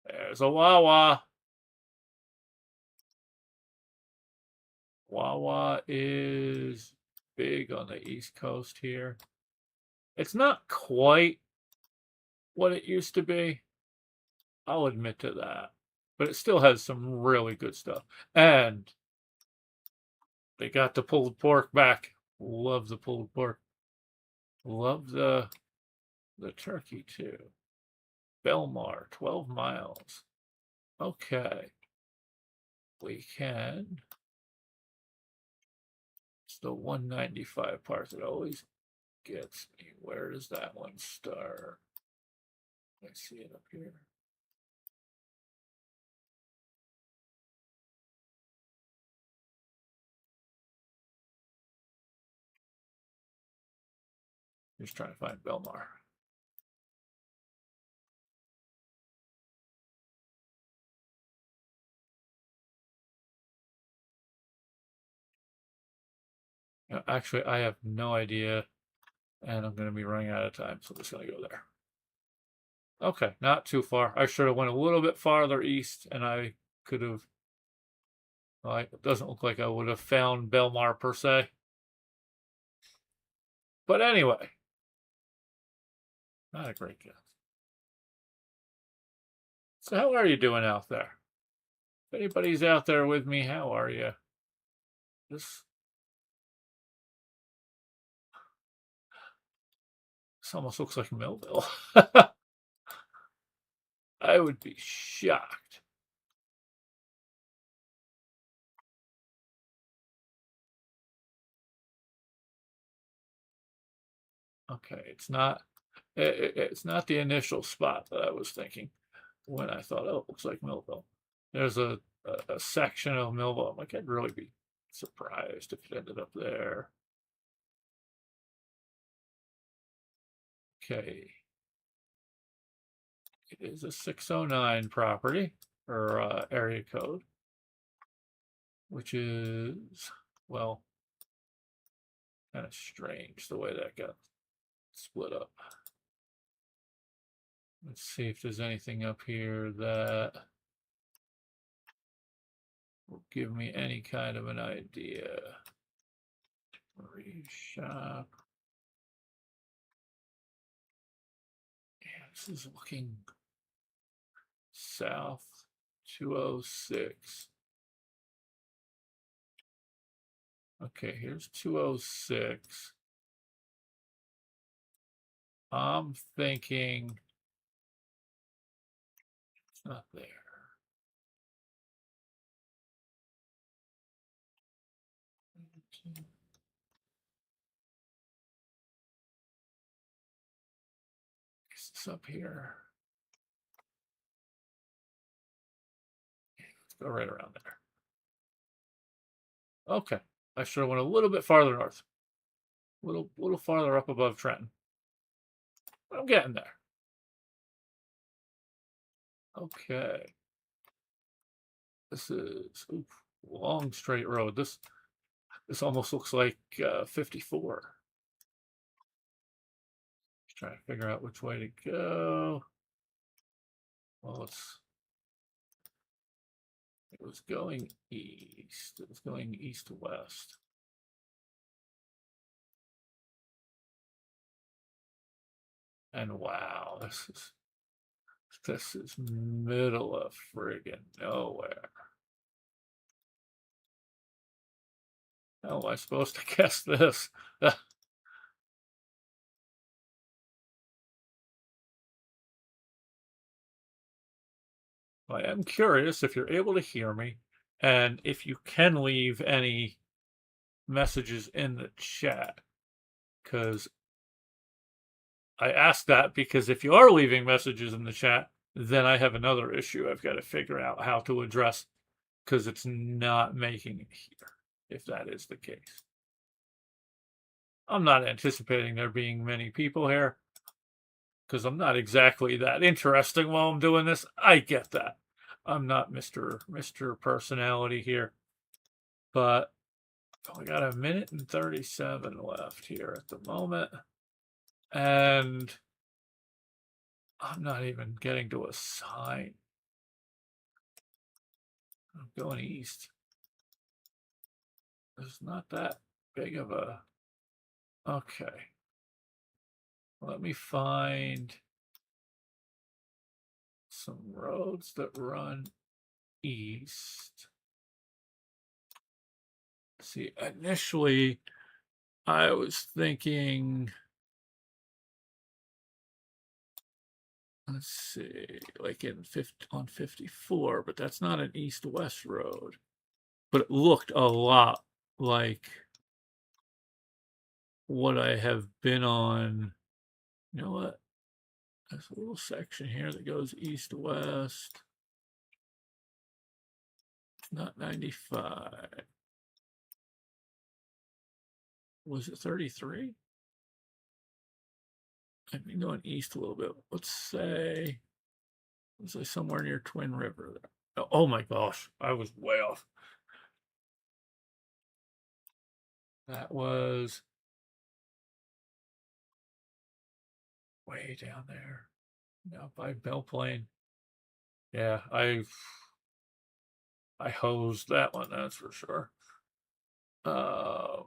There's a Wawa. Wawa is big on the East Coast here. It's not quite what it used to be. I'll admit to that. But it still has some really good stuff. And they got the pulled pork back. Love the pulled pork. Love the turkey too. Belmar, 12 miles. Okay. We can. It's the 195 part that always gets me. Where does that one start? I see it up here. Just trying to find Belmar. Actually, I have no idea, and I'm going to be running out of time, so I'm just going to go there. Okay, not too far. I should have went a little bit farther east, and I could have. Well, it doesn't look like I would have found Belmar per se. But anyway, not a great guess. So how are you doing out there? If anybody's out there with me, how are you? This almost looks like Millville. I would be shocked. Okay, it's not. It's not the initial spot that I was thinking when I thought, oh, it looks like Millville. There's a section of Millville. I'm like, I'd really be surprised if it ended up there. Okay. It is a 609 property or area code, which is, well, kind of strange the way that got split up. Let's see if there's anything up here that will give me any kind of an idea. Shop. Yeah, this is looking south 206. Okay, here's 206. I'm thinking it's not there. Is this up here? Let's go right around there. Okay, I should have went a little bit farther north. Little farther up above Trenton. But I'm getting there. Okay. This is long straight road. This almost looks like 54. Just trying to figure out which way to go. Well, it was going east. It was going east to west. And wow, this is middle of friggin' nowhere. How am I supposed to guess this? I am curious if you're able to hear me and if you can leave any messages in the chat, because I ask that because if you are leaving messages in the chat, then I have another issue I've got to figure out how to address, because it's not making it here, if that is the case. I'm not anticipating there being many people here, because I'm not exactly that interesting while I'm doing this. I get that. I'm not Mr. Personality here. But I got a minute and 37 left here at the moment. And I'm not even getting to a sign. I'm going east. There's not that big of a... Okay. Let me find some roads that run east. See, initially, I was thinking... Let's see, like on 54, but that's not an east-west road. But it looked a lot like what I have been on. You know what? There's a little section here that goes east-west. It's not 95. Was it 33? I've been going east a little bit. Let's say somewhere near Twin River there. Oh my gosh, I was way off. That was way down there. Now by Belle Plaine. Yeah, I hosed that one, that's for sure. Huh.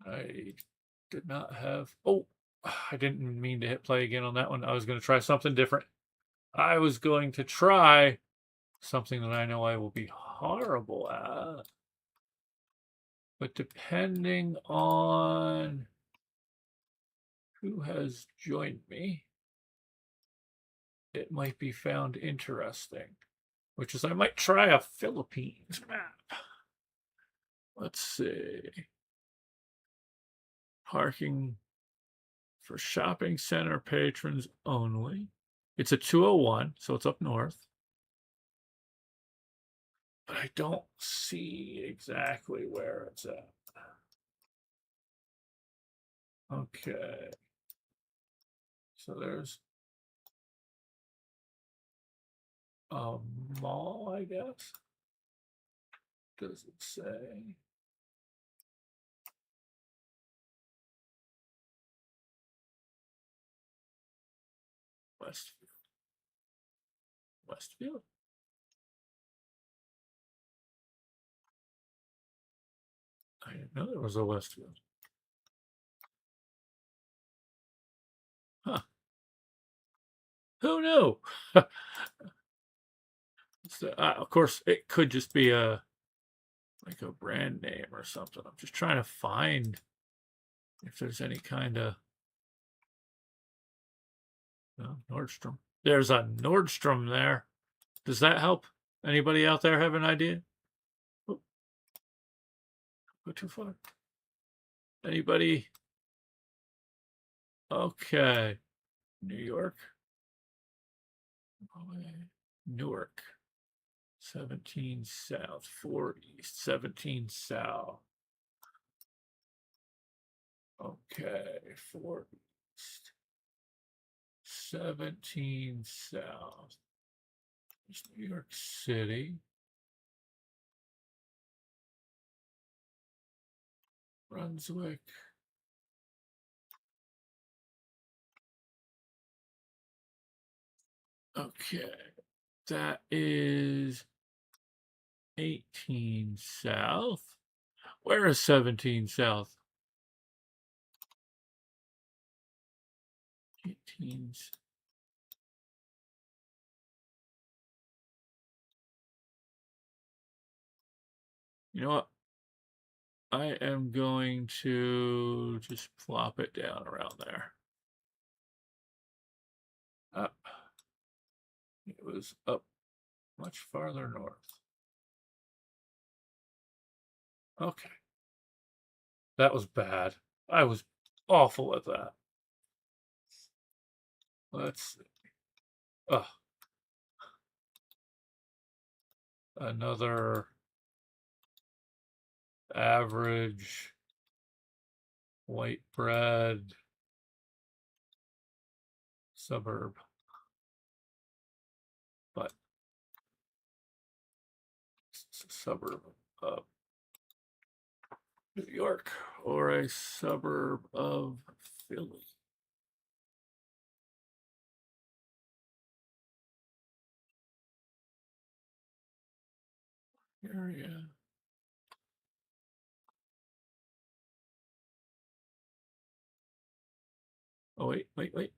I did not have. Oh, I didn't mean to hit play again on that one. I was going to try something different. I was going to try something that I know I will be horrible at. But depending on who has joined me, it might be found interesting. Which is I might try a Philippines map. Let's see. Parking for shopping center patrons only. It's a 201, so it's up north. But I don't see exactly where it's at. Okay. So there's a mall, I guess. Does it say? Westfield. Westfield? I didn't know there was a Westfield. Huh. Who knew? So, of course, it could just be like a brand name or something. I'm just trying to find if there's any kind of Nordstrom. There's a Nordstrom there. Does that help? Anybody out there have an idea? Oh, go too far. Anybody? Okay. New York. Newark. 17 South. 4 East. 17 South. Okay. 4 East. 17 South. There's New York City. Brunswick. Okay. That is 18 South. Where is 17 South? 18. You know what? I am going to just plop it down around there. Up. It was up much farther north. Okay. That was bad. I was awful at that. Let's see. Oh, another average white bread suburb. But it's a suburb of New York or a suburb of Philly. Area. Oh, wait.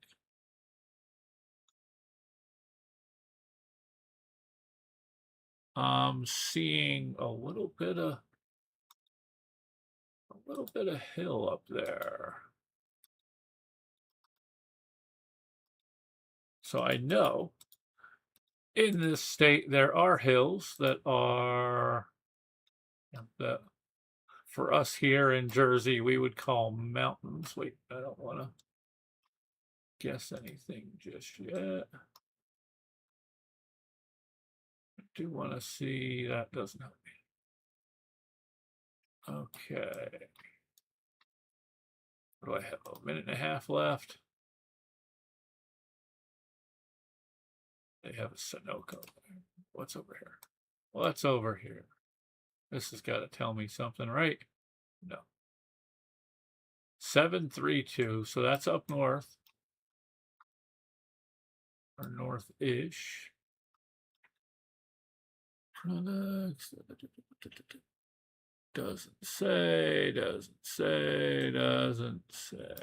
I'm seeing a little bit of hill up there. So I know in this state there are hills that are that for us here in Jersey we would call mountains. Wait, I don't want to guess anything just yet. I do want to see that doesn't help me. Okay. What do I have? A minute and a half left. They have a Sunoco. What's over here? What's over here? This has got to tell me something, right? No. 732, so that's up north. Or north-ish. Products. Doesn't say, doesn't say, doesn't say.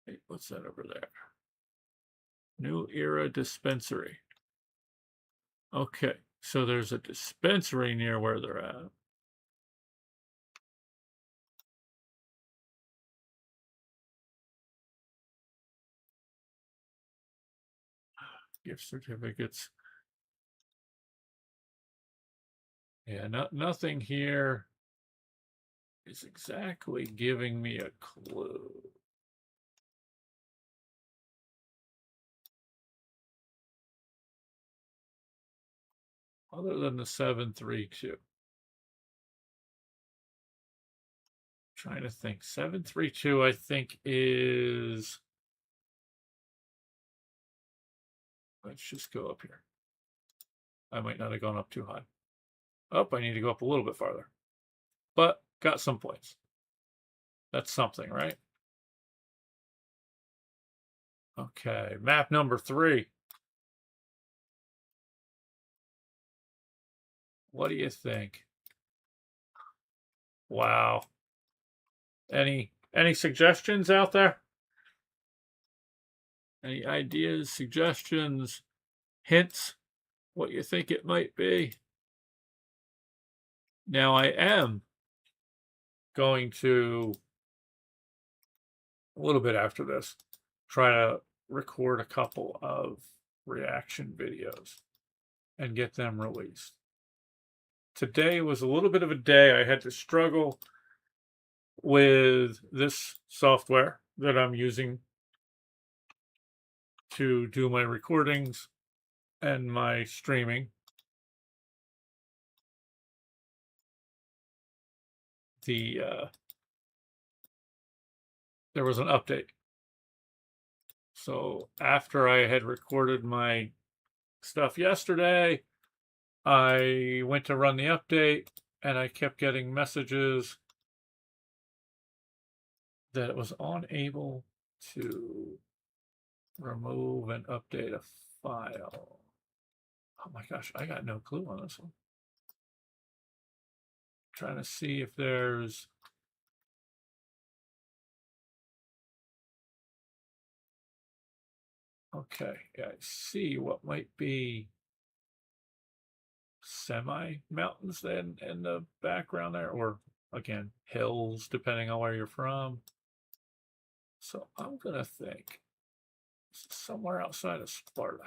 Hey, what's that over there? New Era Dispensary. Okay, so there's a dispensary near where they're at. Gift certificates. Yeah, nothing here is exactly giving me a clue. Other than the 732. Trying to think. 732, I think, is. Let's just go up here. I might not have gone up too high. Oh, I need to go up a little bit farther. But got some points. That's something, right? Okay, map number 3. What do you think? Wow. Any suggestions out there? Any ideas, suggestions, hints? What you think it might be? Now I am going to, a little bit after this, try to record a couple of reaction videos and get them released. Today was a little bit of a day. I had to struggle with this software that I'm using to do my recordings and my streaming. There was an update. So after I had recorded my stuff yesterday, I went to run the update and I kept getting messages that it was unable to remove and update a file. Oh my gosh, I got no clue on this one. Trying to see if there's. Okay, yeah, I see what might be semi-mountains then in the background there, or again, hills, depending on where you're from. So I'm gonna think somewhere outside of Sparta.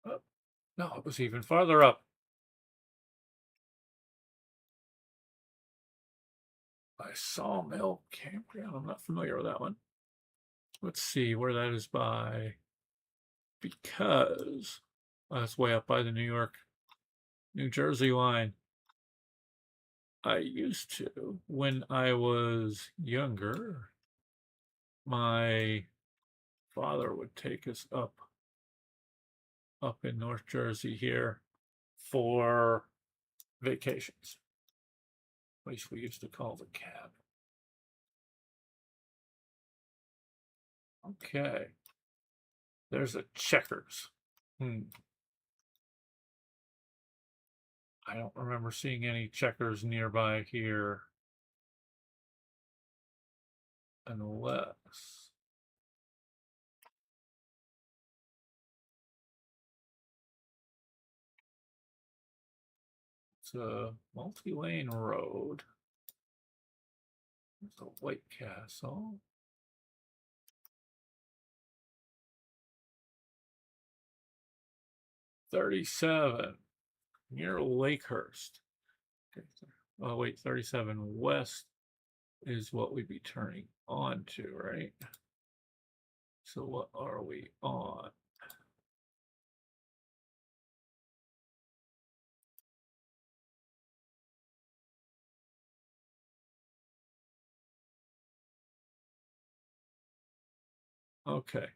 Oh, no, it was even farther up. By Sawmill Campground. I'm not familiar with that one. Let's see where that is by. Because that's way up by the New Jersey line. I used to, when I was younger, my father would take us up in North Jersey here for vacations. At least we used to call the cab. Okay. There's a Checkers. I don't remember seeing any Checkers nearby here. Unless. It's a multi-lane road. There's a White Castle. 37 near Lakehurst. Okay. Oh wait, 37 west is what we'd be turning on to, right? So what are we on? Okay,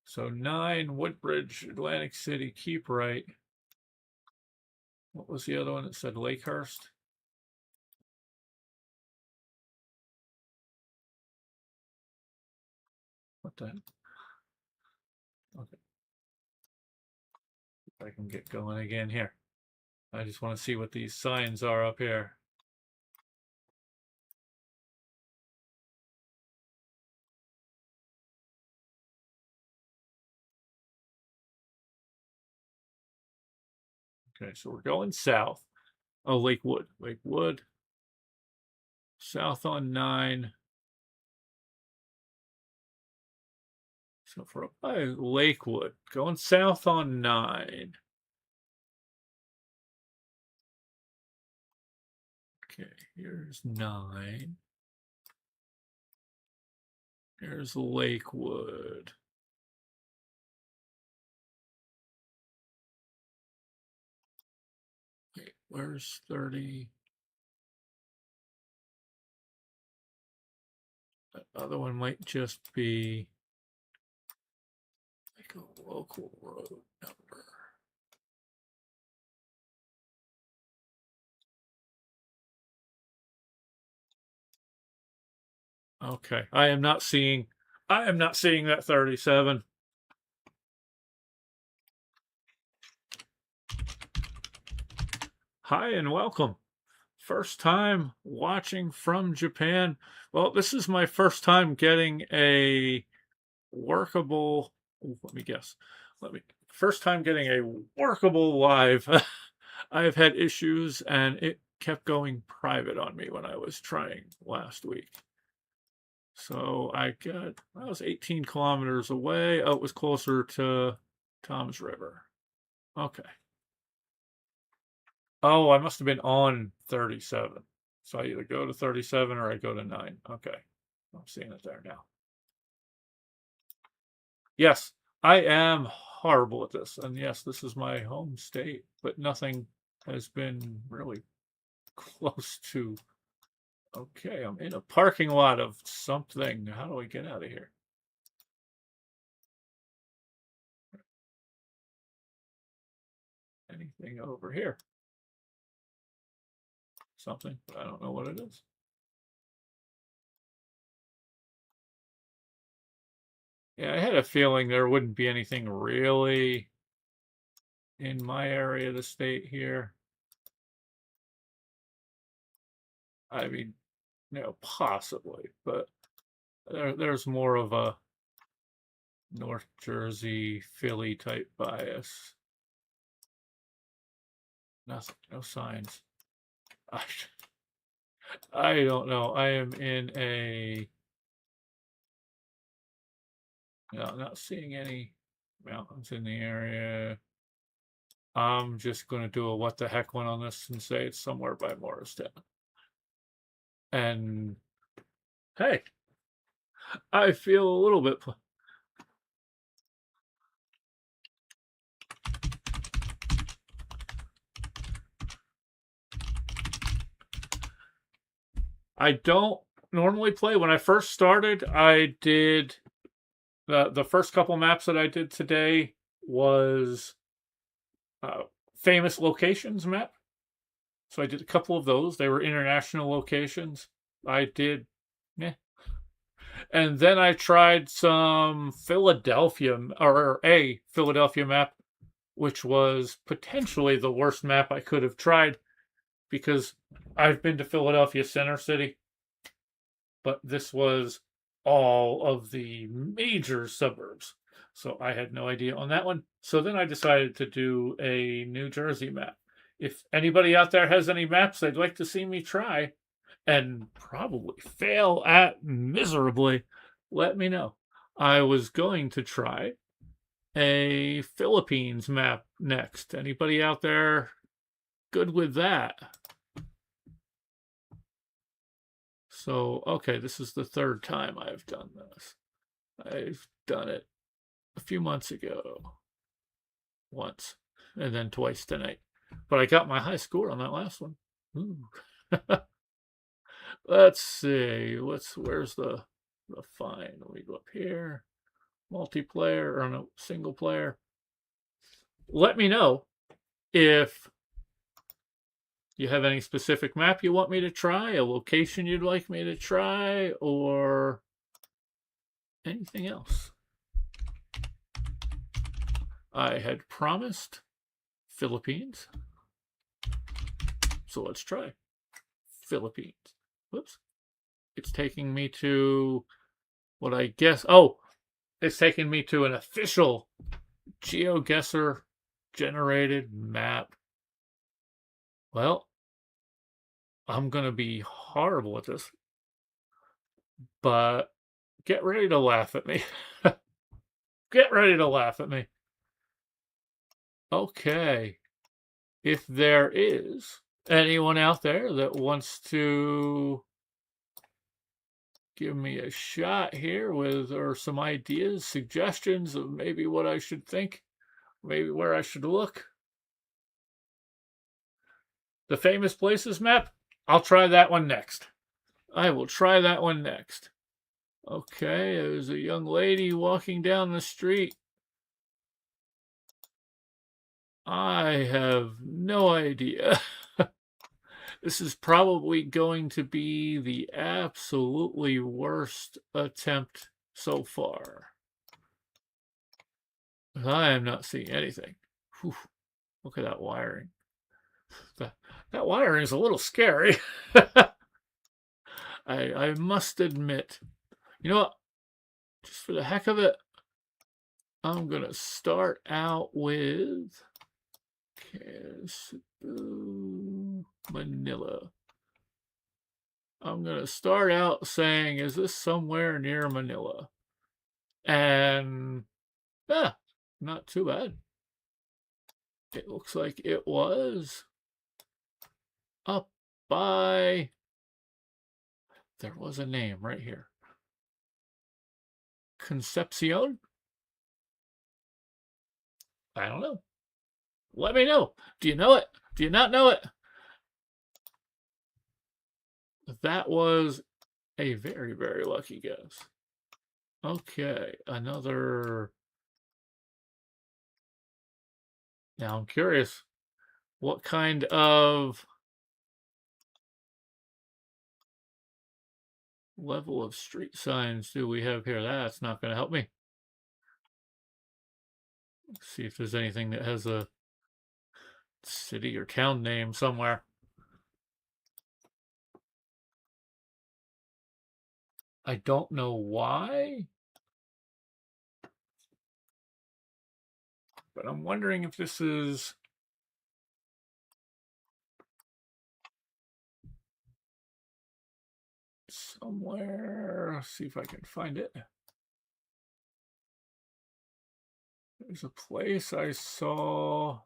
So 9, Woodbridge, Atlantic City, keep right. What was the other one that said Lakehurst? What the heck? Okay. If I can get going again here. I just want to see what these signs are up here. Okay, so we're going south. Oh, Lakewood. Lakewood. South on 9. So for up by Lakewood, going south on 9. Okay, here's 9. Here's Lakewood. Wait, where's 30? That other one might just be like a local road number. Okay, I am not seeing that 37. Hi and welcome. First time watching from Japan. Well, this is my first time getting a workable, let me guess. First time getting a workable live. I've had issues and it kept going private on me when I was trying last week. So I was 18 kilometers away. Oh, it was closer to Tom's River. Okay. Oh, I must have been on 37. So I either go to 37 or I go to 9. Okay. I'm seeing it there now. Yes, I am horrible at this. And yes, this is my home state, but nothing has been really close to. Okay, I'm in a parking lot of something. How do I get out of here? Anything over here? Something, but I don't know what it is. Yeah, I had a feeling there wouldn't be anything really in my area of the state here. I mean, possibly, but there's more of a North Jersey, Philly type bias. Nothing, no signs. I don't know. I am in a. No, not seeing any mountains in the area. I'm just going to do a what the heck one on this and say it's somewhere by Morristown. And hey, I feel a little bit. I don't normally play. When I first started, I did the first couple maps that I did today was famous locations map. So I did a couple of those. They were international locations. I did, yeah. And then I tried some Philadelphia or a Philadelphia map, which was potentially the worst map I could have tried because I've been to Philadelphia Center City, but this was all of the major suburbs. So I had no idea on that one. So then I decided to do a New Jersey map. If anybody out there has any maps they'd like to see me try and probably fail at miserably, let me know. I was going to try a Philippines map next. Anybody out there good with that? So, okay, this is the third time I've done this. I've done it a few months ago, once, and then twice tonight. But I got my high score on that last one. Ooh. Let's see. Where's the fine? We go up here. multiplayer or no single player. Let me know if you have any specific map you want me to try, a location you'd like me to try, or anything else. I had promised Philippines, so let's try Philippines. Whoops. It's taking me to what I guess. Oh, it's taking me to an official GeoGuessr generated map. Well, I'm going to be horrible at this, but get ready to laugh at me. Get ready to laugh at me. Okay. If there is anyone out there that wants to give me a shot here with or some ideas, suggestions of maybe what I should think, maybe where I should look. The famous places map, I'll try that one next. I will try that one next. Okay, there's a young lady walking down the street. I have no idea. This is probably going to be the absolutely worst attempt so far. I am not seeing anything. Whew, look at that wiring. That wiring is a little scary. I must admit. You know what? Just for the heck of it, I'm going to start out with Manila. I'm going to start out saying, is this somewhere near Manila? And, yeah, not too bad. It looks like it was up by, there was a name right here. Concepcion? I don't know. Let me know. Do you know it? Do you not know it? That was a very, very lucky guess. Okay, another. Now I'm curious, what kind of level of street signs do we have here? That's not going to help me. Let's see if there's anything that has a city or town name somewhere. I don't know why, but I'm wondering if this is somewhere. Let's see if I can find it. There's a place I saw.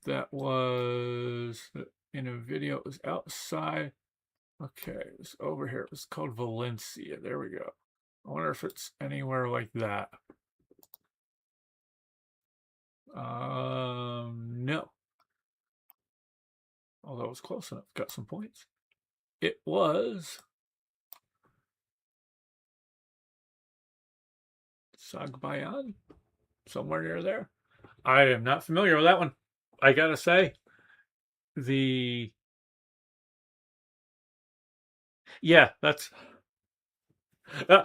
That was in a video. It was outside. Okay, it was over here. It was called Valencia. There we go. I wonder if it's anywhere like that. No. Although it was close enough. Got some points. It was Sagbayan. Somewhere near there. I am not familiar with that one. I gotta say, that's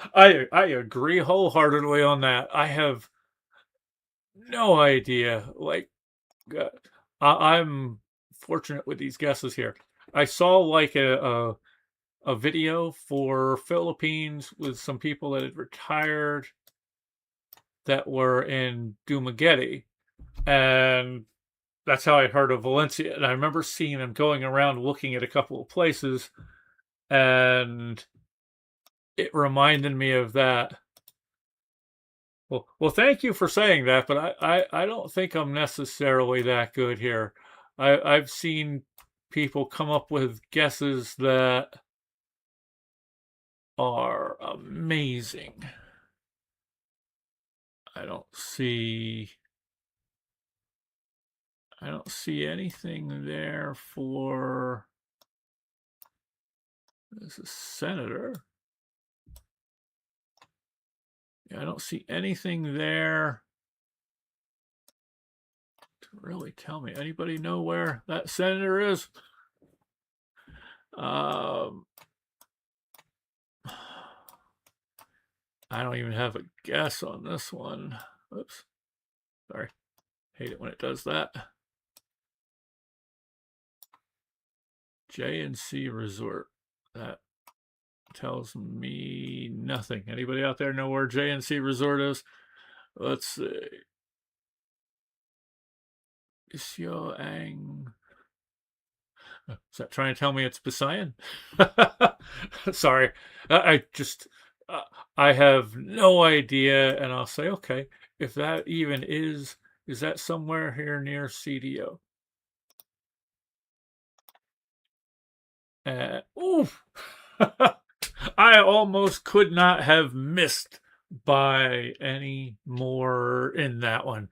I agree wholeheartedly on that. I have no idea. Like, I'm fortunate with these guesses here. I saw like a video for Philippines with some people that had retired that were in Dumaguete, and that's how I heard of Valencia. And I remember seeing them going around looking at a couple of places, and it reminded me of that. Well, thank you for saying that, but I don't think I'm necessarily that good here. I've seen people come up with guesses that are amazing. I don't see anything there for There's a senator. Yeah, I don't see anything there to really tell me. Anybody know where that senator is? I don't even have a guess on this one. Oops. Sorry. Hate it when it does that. J&C Resort. That tells me nothing. Anybody out there know where J&C Resort is? Let's see. Xiaoang. Is that trying to tell me it's Bisayan? Sorry. I just, I have no idea. And I'll say, okay, if that even is that somewhere here near CDO? Oof. I almost could not have missed by any more in that one.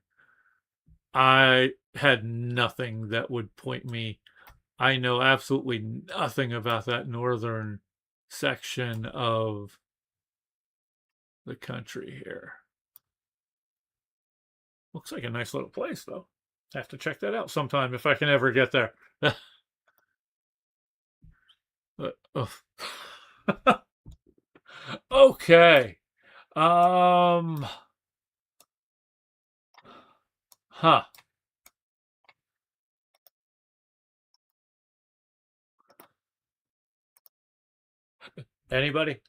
I had nothing that would point me. I know absolutely nothing about that northern section of the country here. Looks like a nice little place, though. Have to check that out sometime if I can ever get there. Oh. Okay. Huh. Anybody?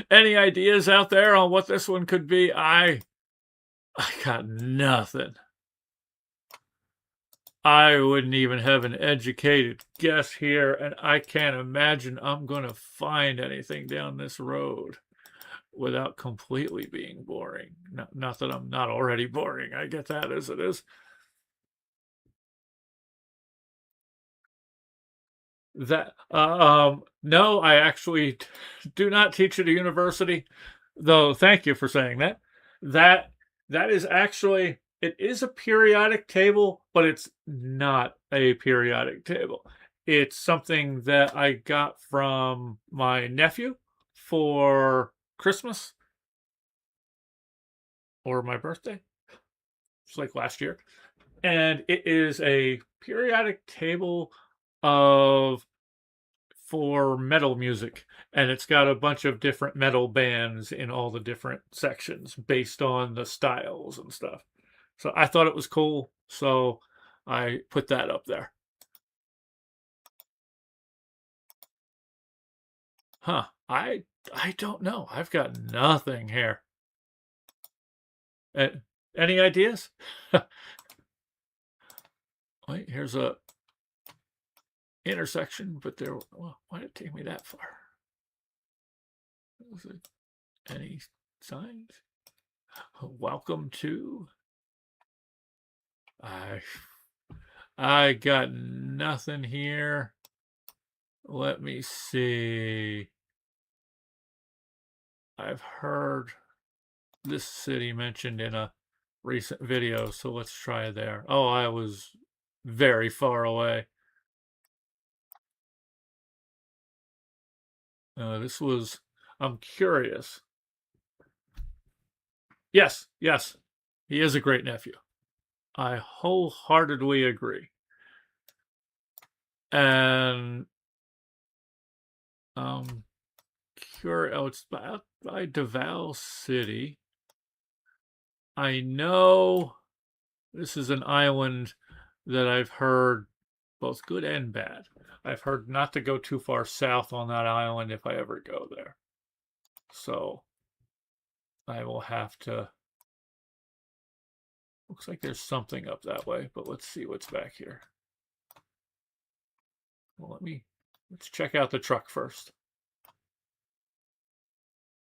Any ideas out there on what this one could be? I got nothing. I wouldn't even have an educated guess here, and I can't imagine I'm going to find anything down this road without completely being boring. Not that I'm not already boring. I get that as it is. That no, I actually do not teach at a university, though. Thank you for saying that. That that is actually, it is a periodic table, but it's not a periodic table. It's something that I got from my nephew for Christmas or my birthday. It's like last year. And it is a periodic table of for metal music, and it's got a bunch of different metal bands in all the different sections based on the styles and stuff. So I thought it was cool, so I put that up there. Huh. I don't know. I've got nothing here. Uh, any ideas? Wait, here's a intersection, but there. Well, why did it take me that far? Was it any signs? Welcome to. I got nothing here. Let me see. I've heard this city mentioned in a recent video, so let's try there. Oh, I was very far away. This was, I'm curious. Yes, yes, he is a great nephew. I wholeheartedly agree. And oh, it's by Davao City. I know this is an island that I've heard both good and bad. I've heard not to go too far south on that island if I ever go there. So I will have to. Looks like there's something up that way, but let's see what's back here. Well, let's check out the truck first.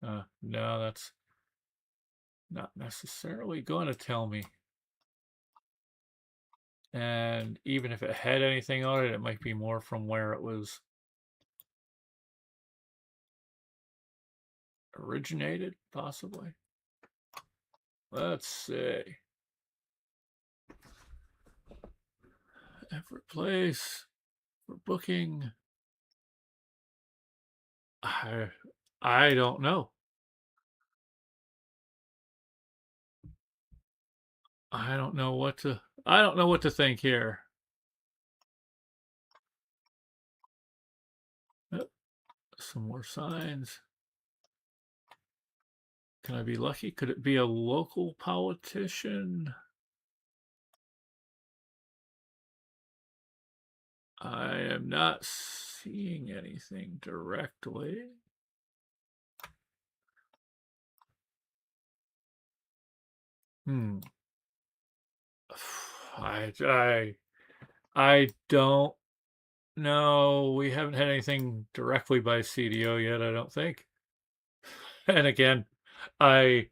No, that's not necessarily going to tell me. And even if it had anything on it, it might be more from where it was originated, possibly. Let's see. Everett Place for booking. I don't know. I don't know what to think here. Yep, some more signs. Can I be lucky? Could it be a local politician? I am not seeing anything directly. Hmm. I don't know. We haven't had anything directly by CDO yet, I don't think. And again, I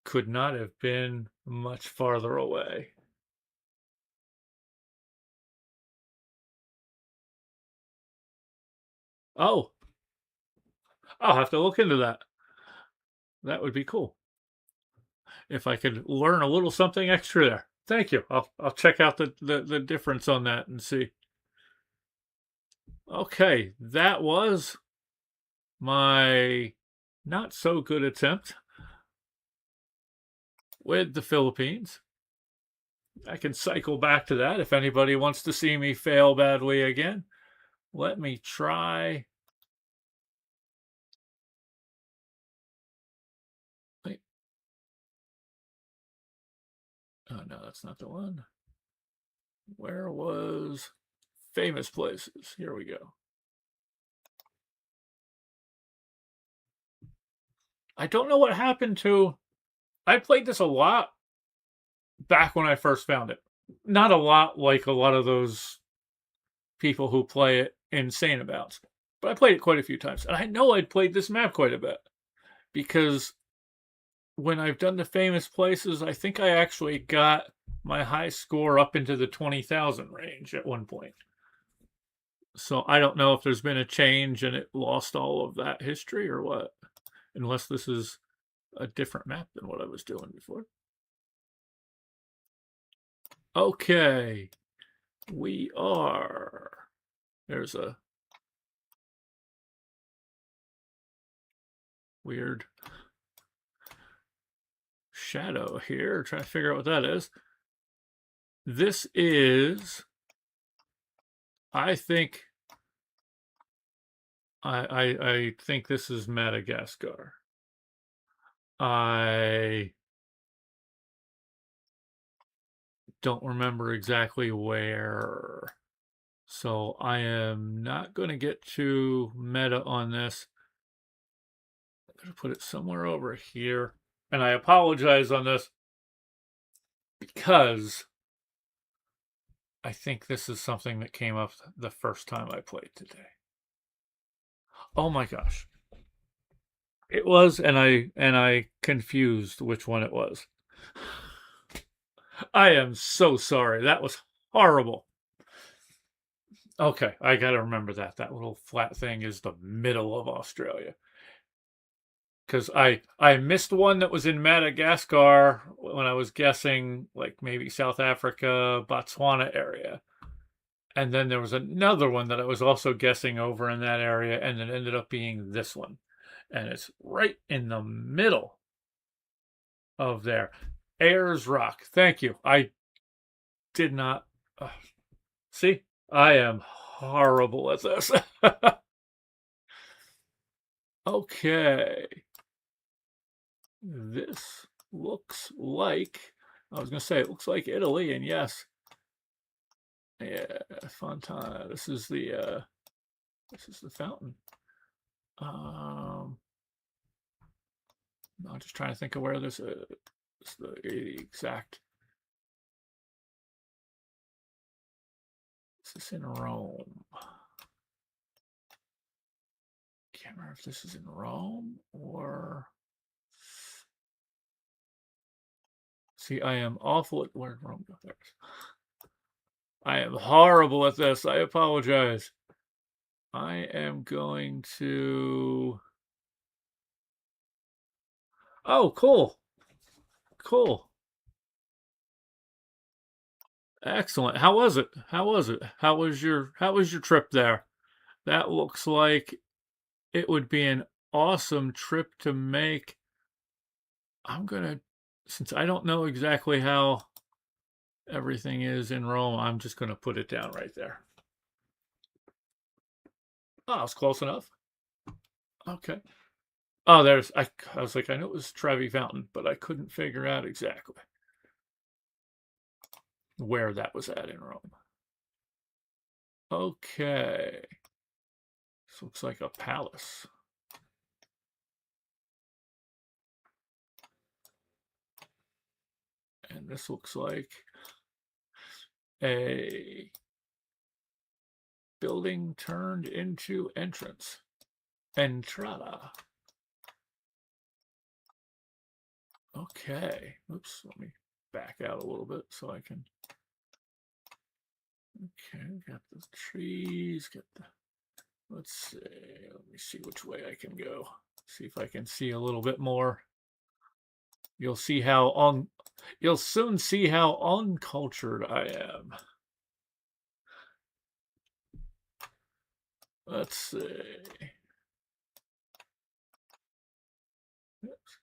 could not have been much farther away. Oh, I'll have to look into that. That would be cool if I could learn a little something extra there. Thank you. I'll check out the difference on that and see. Okay, that was my not so good attempt with the Philippines. I can cycle back to that if anybody wants to see me fail badly again. Let me try. Wait. Oh, no, that's not the one. Where was famous places? Here we go. I don't know what happened to. I played this a lot back when I first found it. Not a lot like a lot of those people who play it insane about, but I played it quite a few times. And I know I'd played this map quite a bit because when I've done the famous places, I think I actually got my high score up into the 20,000 range at one point. So I don't know if there's been a change and it lost all of that history or what, unless this is a different map than what I was doing before. Okay, we are. There's a weird shadow here. Trying to figure out what that is. This is, I think, I think this is Madagascar. I don't remember exactly where. So I am not going to get too meta on this. I'm going to put it somewhere over here. And I apologize on this because I think this is something that came up the first time I played today. Oh my gosh. It was, and I confused which one it was. I am so sorry. That was horrible. Okay, I got to remember that. That little flat thing is the middle of Australia. Because I missed one that was in Madagascar when I was guessing, like maybe South Africa, Botswana area. And then there was another one that I was also guessing over in that area, and it ended up being this one. And it's right in the middle of there. Ayers Rock. Thank you. I did not. See, I am horrible at this. Okay. This looks like, I was going to say, it looks like Italy, and yes. Yeah, Fontana. This is the fountain. I'm just trying to think of where this is. The exact. Is this in Rome? Can't remember if this is in Rome or. See, I am awful at where Rome goes. I am horrible at this. I apologize. I am going to. Oh, cool. Cool. Excellent. How was it? How was it? How was your trip there? That looks like it would be an awesome trip to make. I'm gonna, since I don't know exactly how everything is in Rome, I'm just gonna put it down right there. Oh, it's close enough. Okay. Oh, I was like, I knew it was Trevi Fountain, but I couldn't figure out exactly where that was at in Rome. Okay. This looks like a palace. And this looks like a building turned into entrance. Entrada. Okay. Oops, let me back out a little bit so I can. Okay, got the trees, got the. Let's see. Let me see which way I can go. See if I can see a little bit more. You'll see how you'll soon see how uncultured I am. Let's see. Oops.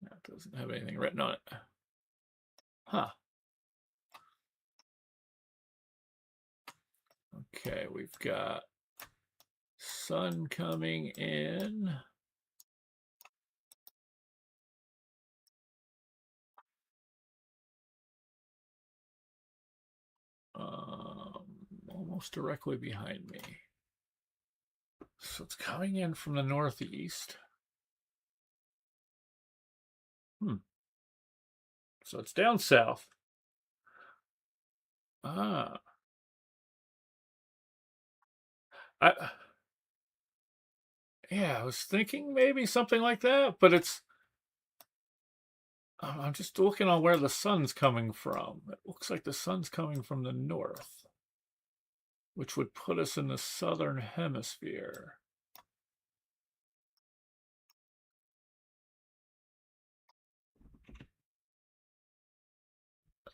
That doesn't have anything written on it. Huh. Okay, we've got sun coming in. Almost directly behind me. So it's coming in from the northeast. So it's down south. Ah. Yeah, I was thinking maybe something like that, but I'm just looking on where the sun's coming from. It looks like the sun's coming from the north, which would put us in the southern hemisphere.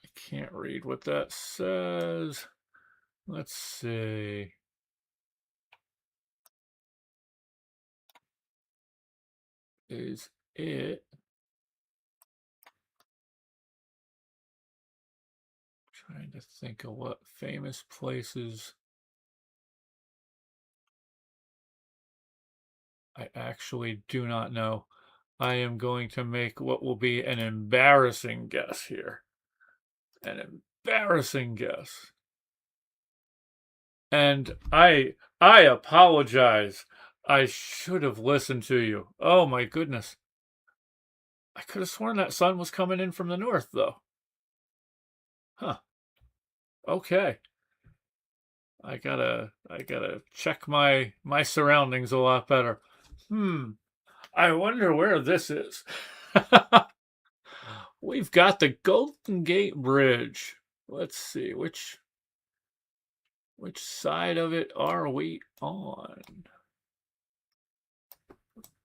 I can't read what that says. Let's see. Is it? Trying to think of what famous places I actually do not know. I am going to make what will be an embarrassing guess here. An embarrassing guess. And I apologize. I should have listened to you. Oh my goodness. I could have sworn that sun was coming in from the north though. Huh. Okay. I gotta check my surroundings a lot better. I wonder where this is. We've got the Golden Gate Bridge. Let's see which side of it are we on?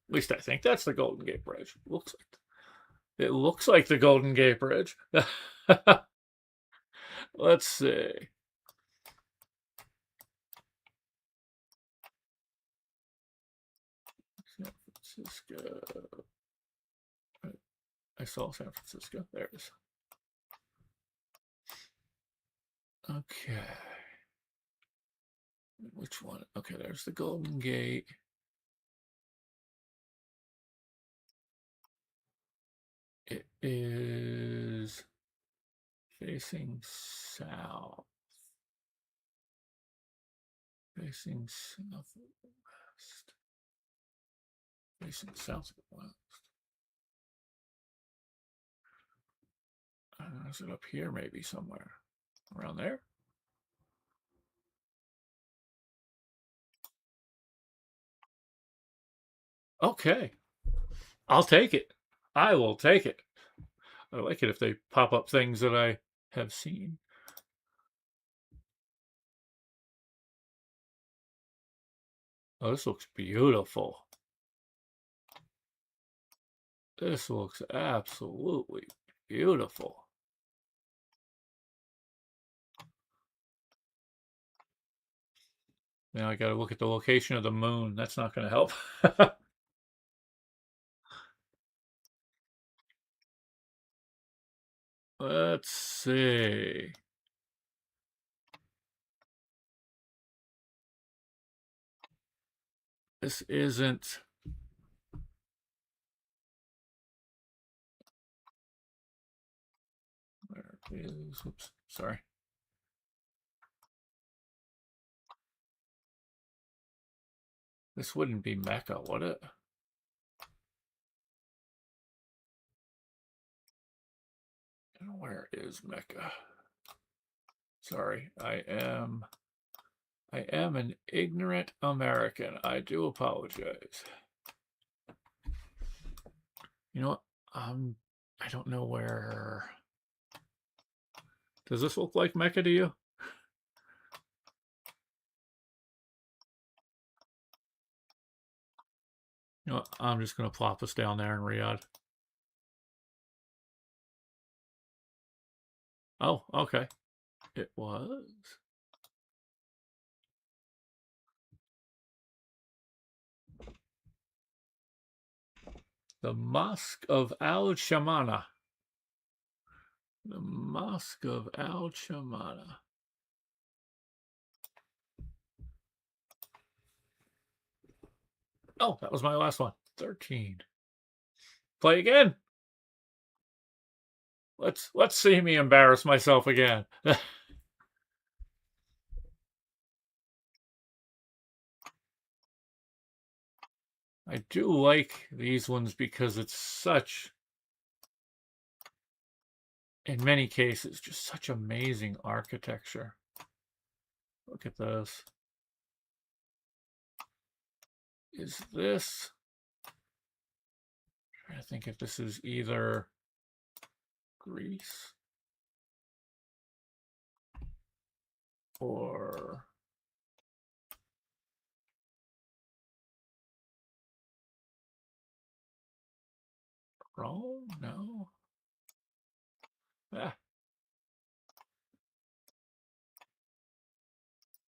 At least I think that's the Golden Gate Bridge. It looks like the Golden Gate Bridge. Let's see. San Francisco. I saw San Francisco. There it is. Okay. Which one? Okay, there's the Golden Gate. It is facing south. Facing southwest. Facing southwest. Is it up here maybe somewhere? Around there? Okay. I'll take it. I will take it. I like it if they pop up things that I have seen. Oh, this looks beautiful. This looks absolutely beautiful. Now I got to look at the location of the moon. That's not going to help. Let's see. This isn't. Where is? Oops, sorry. This wouldn't be Mecca, would it? Where is Mecca? Sorry, I am an ignorant American. I do apologize. You know what? I don't know where. Does this look like Mecca to you? You know what? I'm just going to plop us down there in Riyadh. Oh, okay. It was. The Mosque of Al-Shamana. The Mosque of Al-Shamana. Oh, that was my last one. 13. Play again. Let's see me embarrass myself again. I do like these ones because it's such, in many cases, just such amazing architecture. Look at this. Is this? I'm trying to think if this is either Greece or Rome? No. Ah.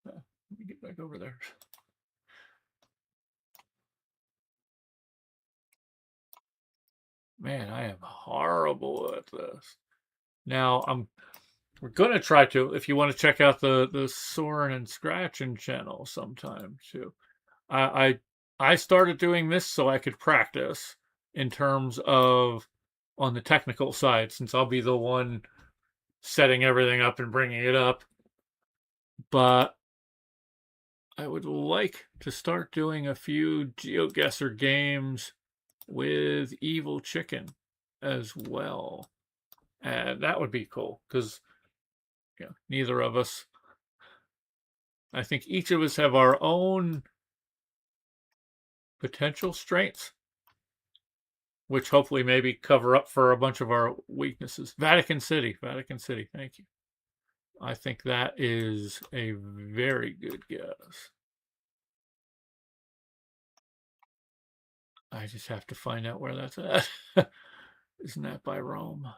Let me get back over there. Man, I am horrible at this. Now we're gonna try to, if you want to check out the Soaring and Scratching channel sometime too. I I started doing this so I could practice in terms of on the technical side, since I'll be the one setting everything up and bringing it up. But I would like to start doing a few GeoGuessr games with Evil Chicken as well. And that would be cool because neither of us, I think each of us have our own potential strengths, which hopefully maybe cover up for a bunch of our weaknesses. Vatican City, thank you. I think that is a very good guess. I just have to find out where that's at. Isn't that by Rome?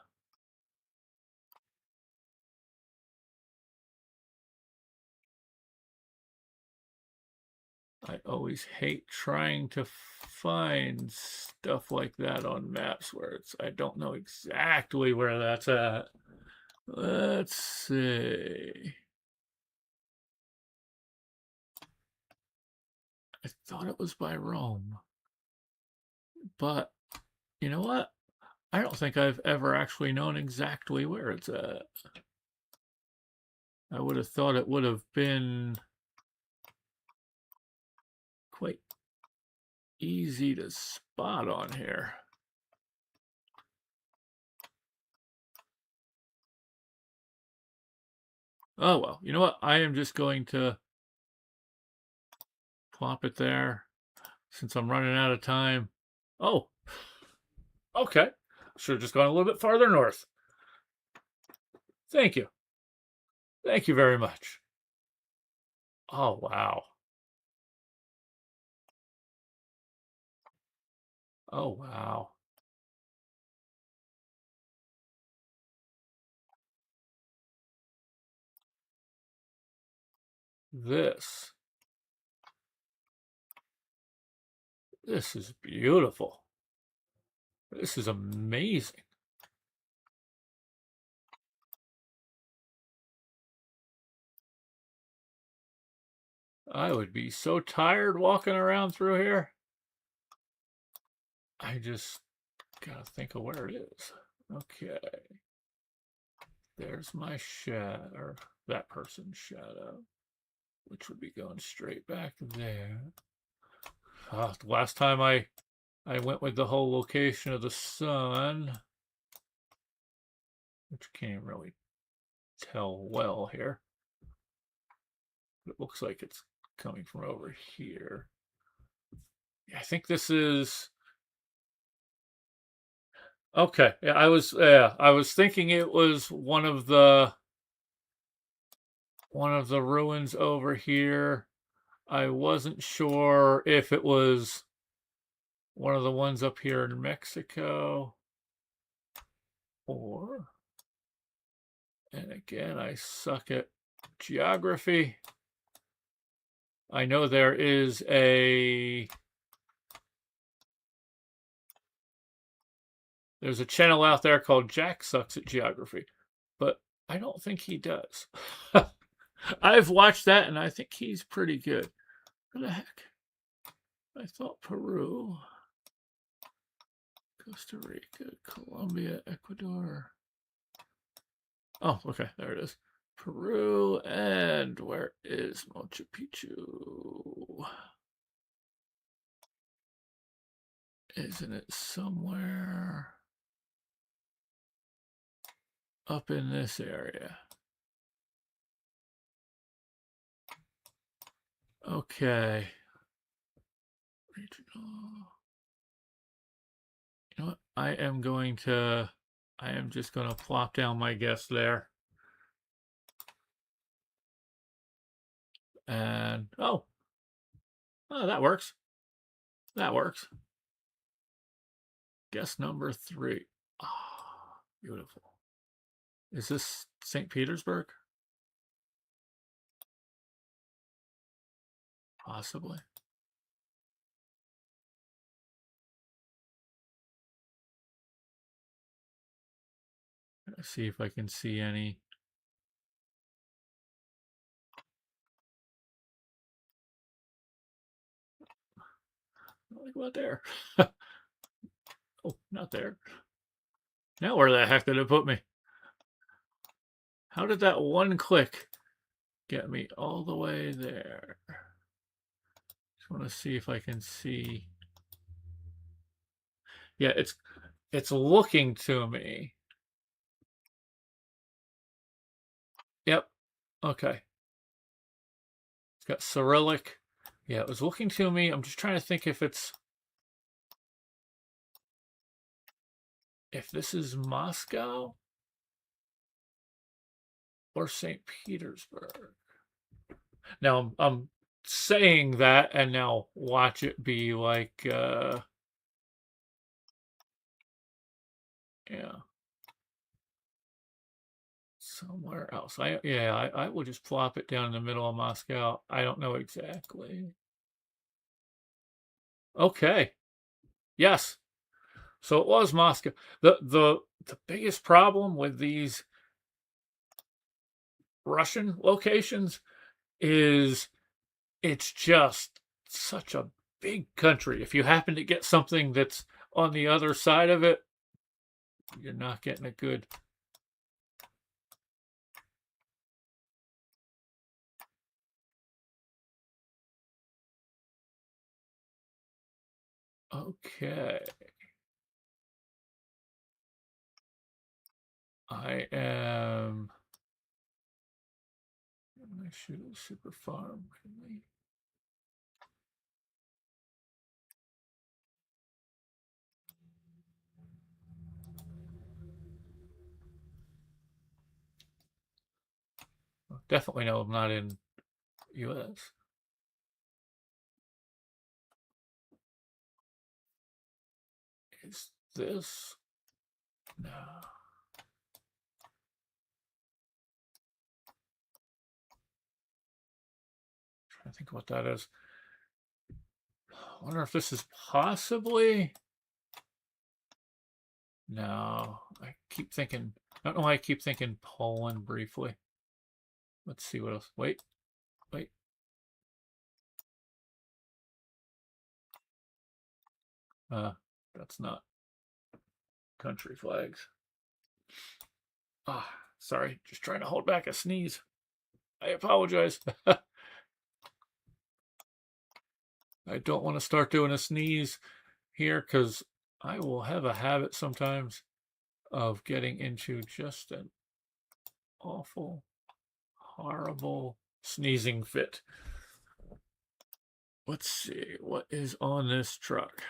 I always hate trying to find stuff like that on maps where I don't know exactly where that's at. Let's see. I thought it was by Rome. But you know what? I don't think I've ever actually known exactly where it's at. I would have thought it would have been quite easy to spot on here. Oh, well, you know what? I am just going to plop it there since I'm running out of time. Oh, okay. Should have just gone a little bit farther north. Thank you. Thank you very much. Oh, wow. Oh, wow. This This is beautiful. This is amazing. I would be so tired walking around through here. I just gotta think of where it is. Okay. There's my shadow, or that person's shadow, which would be going straight back there. The last time I went with the whole location of the sun, which can't really tell well here. But it looks like it's coming from over here. Yeah, I think this is okay. Yeah, I was thinking it was one of the ruins over here. I wasn't sure if it was one of the ones up here in Mexico or, and again, I suck at geography. I know there's a channel out there called Jack Sucks at Geography, but I don't think he does. I've watched that and I think he's pretty good. What the heck? I thought Peru, Costa Rica, Colombia, Ecuador. Oh, okay, there it is. Peru, and where is Machu Picchu? Isn't it somewhere up in this area? Okay. Regional. You know what? I am just going to plop down my guess there. And, oh, that works. That works. Guess number 3. Ah, beautiful. Is this St. Petersburg? Possibly. Let's see if I can see any. Like about there. Oh, not there. Now where the heck did it put me? How did that one click get me all the way there? Just want to see if I can see. Yeah, it's looking to me. Yep. Okay. It's got Cyrillic. Yeah, it was looking to me. I'm just trying to think if this is Moscow or St. Petersburg. Now I'm saying that, and now watch it be like, yeah. Somewhere else. I will just plop it down in the middle of Moscow. I don't know exactly. Okay. Yes. So it was Moscow. The biggest problem with these Russian locations is it's just such a big country. If you happen to get something that's on the other side of it, you're not getting a good. Okay. I am. I shoot a super farm. Really? Definitely no, I'm not in US. Is this? No. Trying to think what that is. I wonder if this is possibly... No, I keep thinking... I don't know why I keep thinking Poland briefly. Let's see what else. Wait. That's not country flags. Sorry, just trying to hold back a sneeze. I apologize. I don't want to start doing a sneeze here because I will have a habit sometimes of getting into just an awful, horrible sneezing fit. Let's see what is on this truck.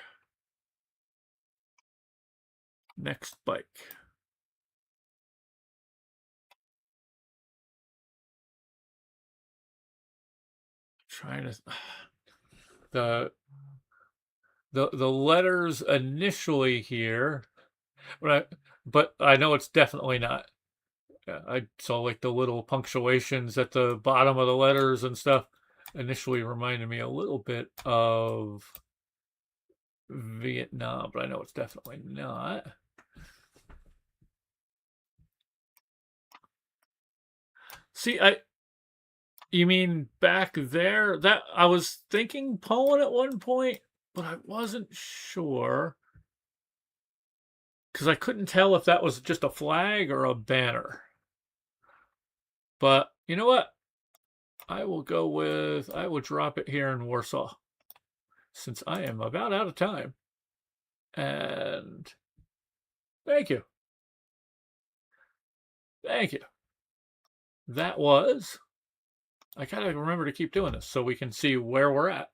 Next bike. Trying to the letters initially here, but I know it's definitely not. I saw like the little punctuations at the bottom of the letters and stuff. Initially reminded me a little bit of Vietnam, but I know it's definitely not. See, you mean back there? That I was thinking Poland at one point, but I wasn't sure because I couldn't tell if that was just a flag or a banner. But you know what? I will drop it here in Warsaw since I am about out of time. And thank you. Thank you. That was, I gotta remember to keep doing this so we can see where we're at.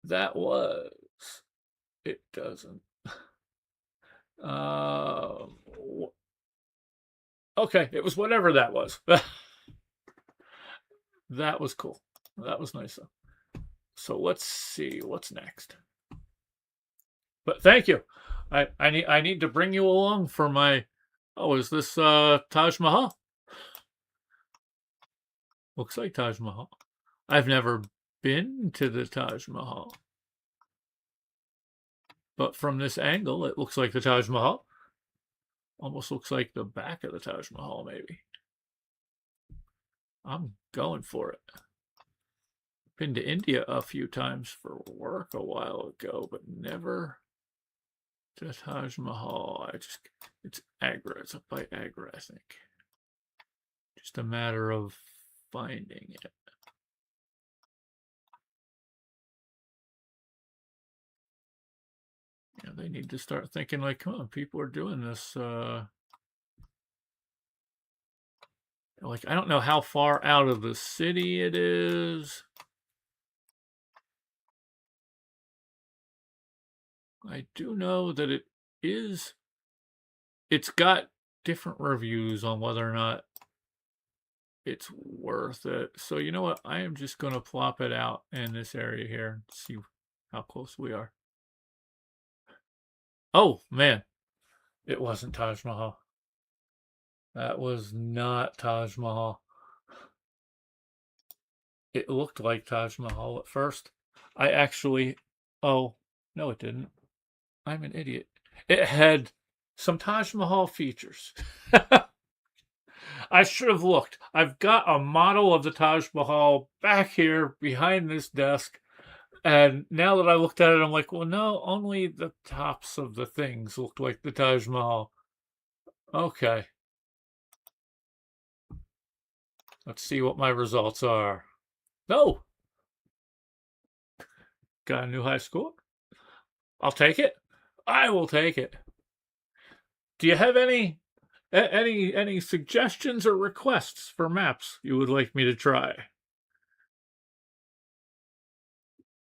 That was, it doesn't. Okay, it was whatever that was. That was cool. That was nice though. So let's see what's next. But thank you. I need to bring you along for my... Oh, is this Taj Mahal? Looks like Taj Mahal. I've never been to the Taj Mahal. But from this angle, it looks like the Taj Mahal. Almost looks like the back of the Taj Mahal, maybe. I'm going for it. Been to India a few times for work a while ago, but never to Taj Mahal. It's Agra. It's up by Agra, I think. Just a matter of finding it. Yeah, they need to start thinking like, come on, people are doing this. Like, I don't know how far out of the city it is. I do know that it's got different reviews on whether or not it's worth it. So you know what? I am just going to plop it out in this area here and see how close we are. Oh, man. It wasn't Taj Mahal. That was not Taj Mahal. It looked like Taj Mahal at first. I actually... Oh, no, it didn't. I'm an idiot. It had some Taj Mahal features. I should have looked. I've got a model of the Taj Mahal back here behind this desk. And now that I looked at it, I'm like, well, no, only the tops of the things looked like the Taj Mahal. Okay. Let's see what my results are. No. Got a new high score. I'll take it. I will take it. Do you have any suggestions or requests for maps you would like me to try?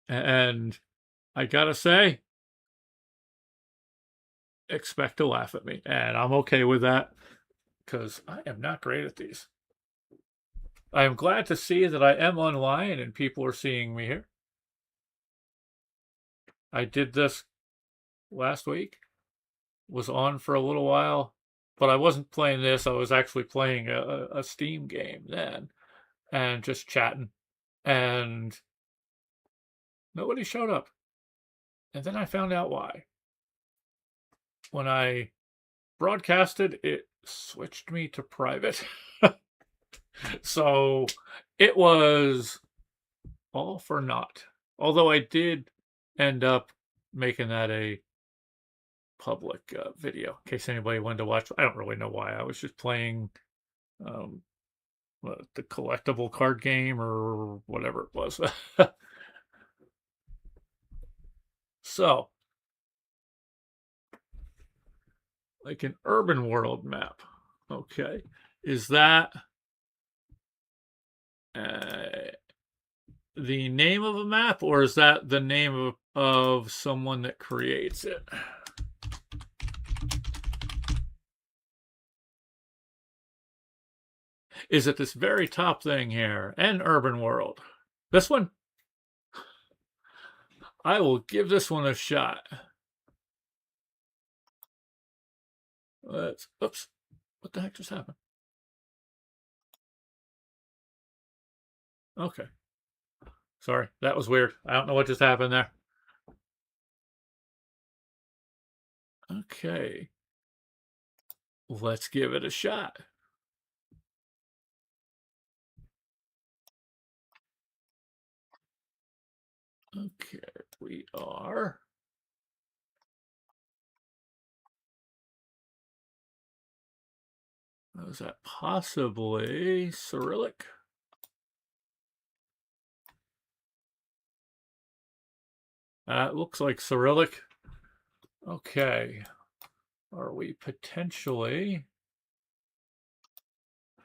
And I gotta say, expect to laugh at me. And I'm okay with that because I am not great at these. I am glad to see that I am online and people are seeing me here. I did this last week, was on for a little while, but I wasn't playing this. I was actually playing a Steam game then and just chatting. And Nobody showed up. And then I found out why. When I broadcasted, it switched me to private. So it was all for naught. Although I did end up making that a public video in case anybody wanted to watch. I don't really know why. I was just playing um, the collectible card game or whatever it was. So, like an urban world map. Okay. Is that uh, the name of a map, or is that the name of someone that creates it? Is it this very top thing here? An urban world. This one? I will give this one a shot. Let's, oops. What the heck just happened? Okay. Sorry, that was weird. I don't know what just happened there. Okay. Let's give it a shot. Okay, we are. Was that possibly Cyrillic? It looks like Cyrillic. Okay. Are we potentially...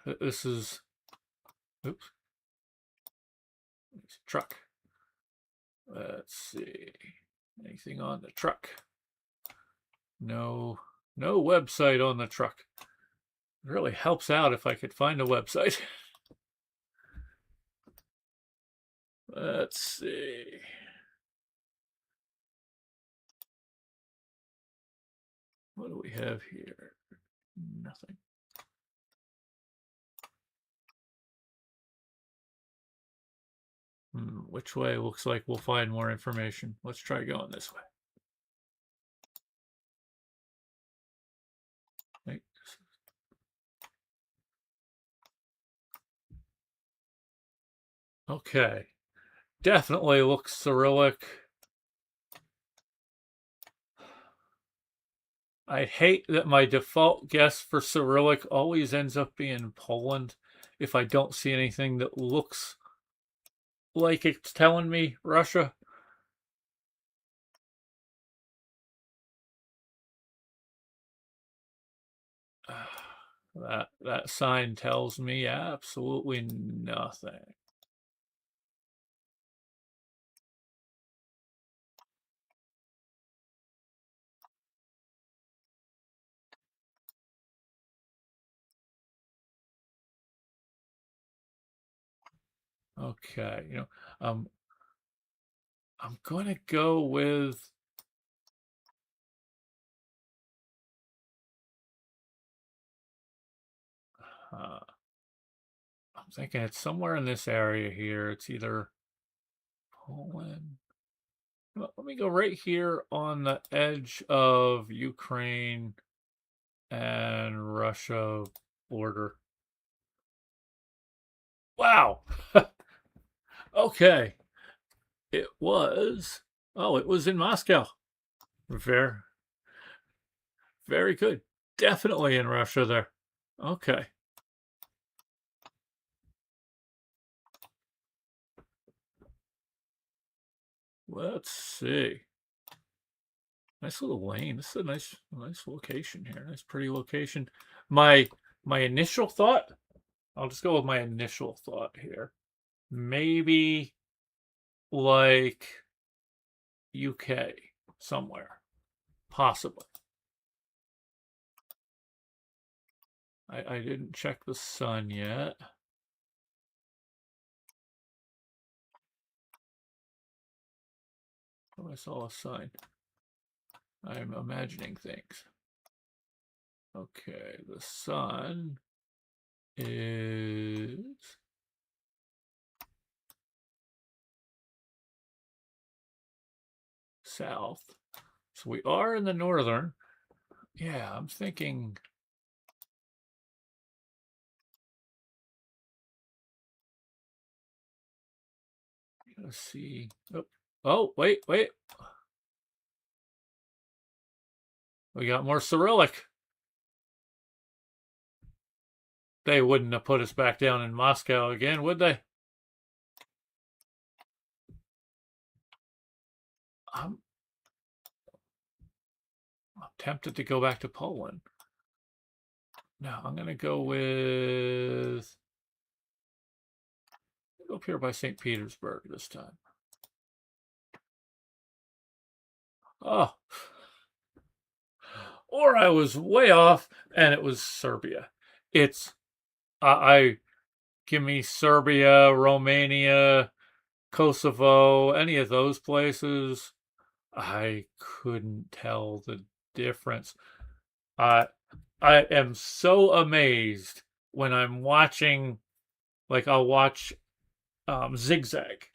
This is... Oops. It's a truck. Let's see. Anything on the truck? No. No website on the truck. It really helps out if I could find a website. Let's see. What do we have here? Nothing. Which way? Looks like we'll find more information. Let's try going this way. Right. Okay. Definitely looks Cyrillic. I hate that my default guess for Cyrillic always ends up being Poland if I don't see anything that looks like it's telling me Russia. That sign tells me absolutely nothing. Okay, I'm gonna go with I'm thinking it's somewhere in this area here. It's either Poland. Let me go right here on the edge of Ukraine and Russia border. Wow. Okay. It was. Oh, it was in Moscow. Very, very good. Definitely in Russia there. Okay. Let's see. Nice little lane. This is a nice location here. Nice pretty location. My initial thought, I'll just go with my initial thought here. Maybe like UK somewhere. Possibly. I didn't check the sun yet. Oh, I saw a sign. I'm imagining things. Okay, the sun is... south. So we are in the northern. Yeah, I'm thinking. Let's see. Oh, wait. We got more Cyrillic. They wouldn't have put us back down in Moscow again, would they? I'm tempted to go back to Poland. No, I'm going to go with. Up here by St. Petersburg this time. Oh. Or I was way off and it was Serbia. It's. I give me Serbia, Romania, Kosovo, any of those places. I couldn't tell the difference. I am so amazed when I'm watching, like I'll watch Zigzag,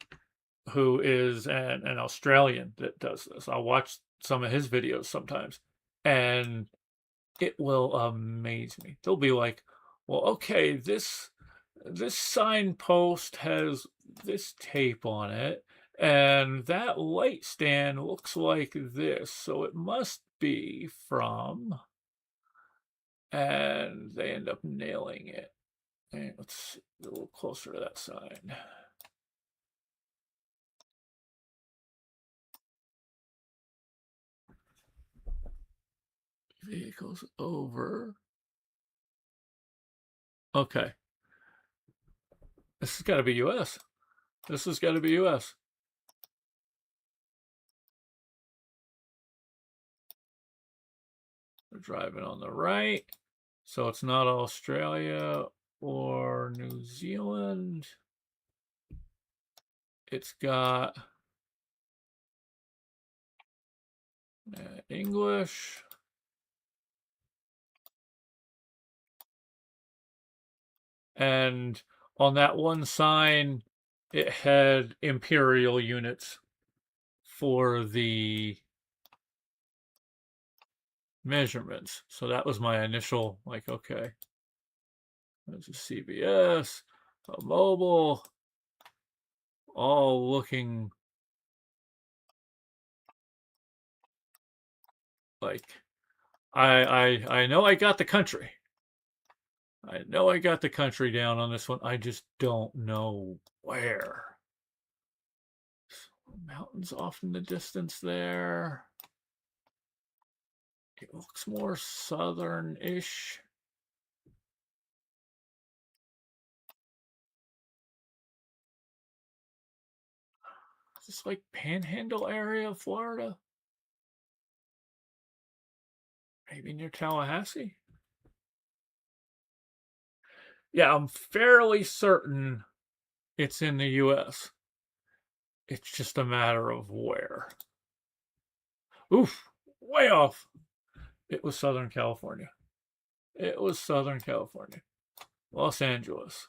who is an Australian that does this. I'll watch some of his videos sometimes, and it will amaze me. They'll be like, "Well, okay, this signpost has this tape on it, and that light stand looks like this, so it must be from," and they end up nailing it. And let's see, a little closer to that sign. Vehicles over. Okay. This has got to be US. This has got to be US. We're driving on the right. So it's not Australia or New Zealand. It's got English. And on that one sign, it had imperial units for the measurements. So that was my initial, like, okay. There's a CBS, a mobile, all looking like I know I got the country. I know I got the country down on this one. I just don't know where. Mountains off in the distance there. It looks more southern-ish. Is this like Panhandle area of Florida? Maybe near Tallahassee? Yeah, I'm fairly certain it's in the US. It's just a matter of where. Oof, way off. It was Southern California. It was Southern California. Los Angeles.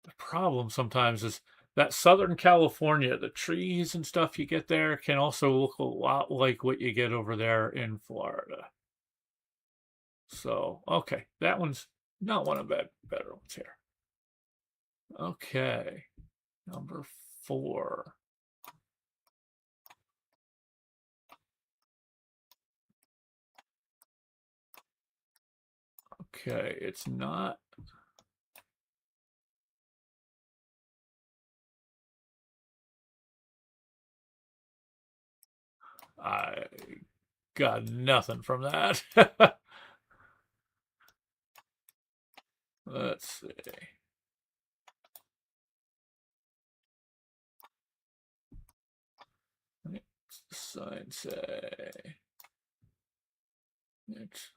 The problem sometimes is that Southern California, the trees and stuff you get there can also look a lot like what you get over there in Florida. So, okay, that one's not one of the better ones here. Okay, number 4. Okay, it's not. I got nothing from that. Let's see. What's the sign say? It's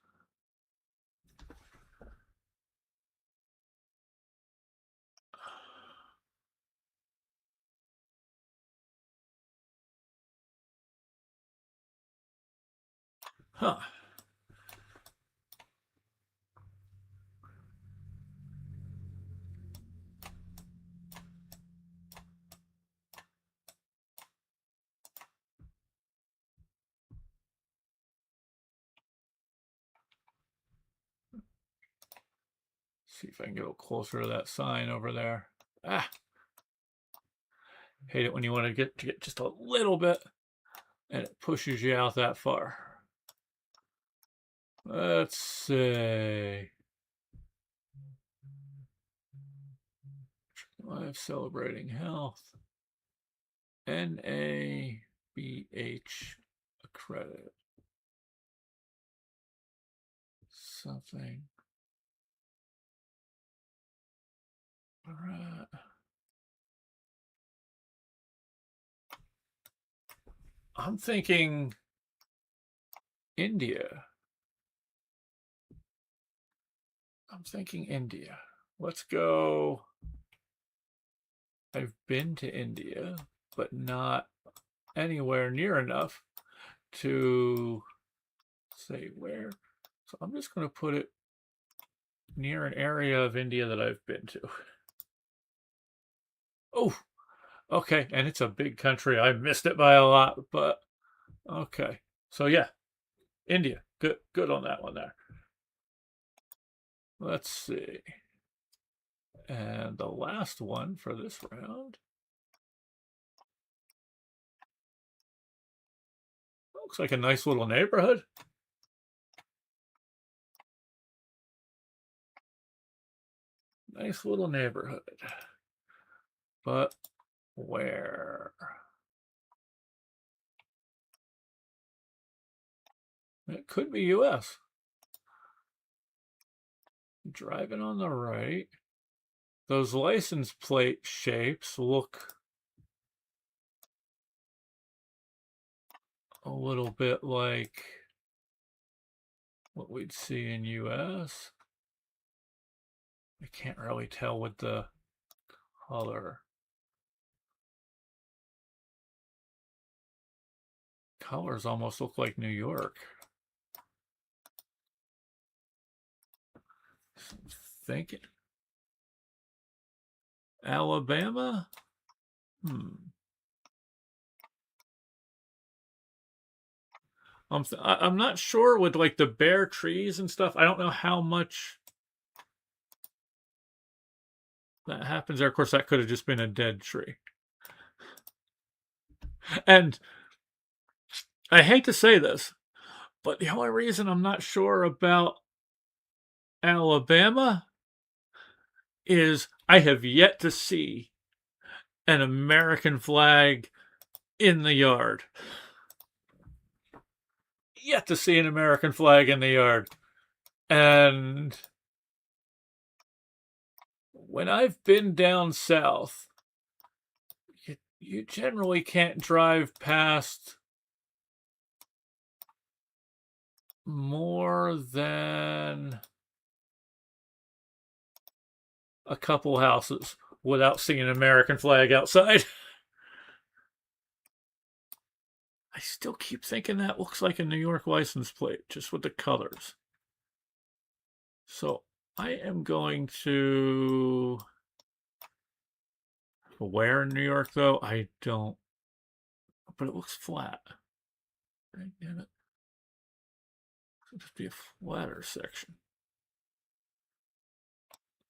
huh. See if I can get a little closer to that sign over there. Ah! Hate it when you want to get just a little bit and it pushes you out that far. Let's see. Live Celebrating Health. NABH accredited. Something. All right. I'm thinking India. Let's go. I've been to India, but not anywhere near enough to say where. So I'm just going to put it near an area of India that I've been to. Oh, okay. And it's a big country. I missed it by a lot, but okay. So yeah, India. Good on that one there. Let's see. And the last one for this round. Looks like a nice little neighborhood. Nice little neighborhood. But where? It could be US. Driving on the right. Those license plate shapes look a little bit like what we'd see in US. I can't really tell with the color. Colors almost look like New York. So I'm thinking Alabama? I'm not sure with like the bare trees and stuff. I don't know how much that happens there. Of course, that could have just been a dead tree. And I hate to say this, but the only reason I'm not sure about Alabama is I have yet to see an American flag in the yard. Yet to see an American flag in the yard. And when I've been down south, you generally can't drive past more than a couple houses without seeing an American flag outside. I still keep thinking that looks like a New York license plate, just with the colors. So I am going to... Where in New York, though? I don't... But it looks flat. Right, damn it. It'll just be a flatter section.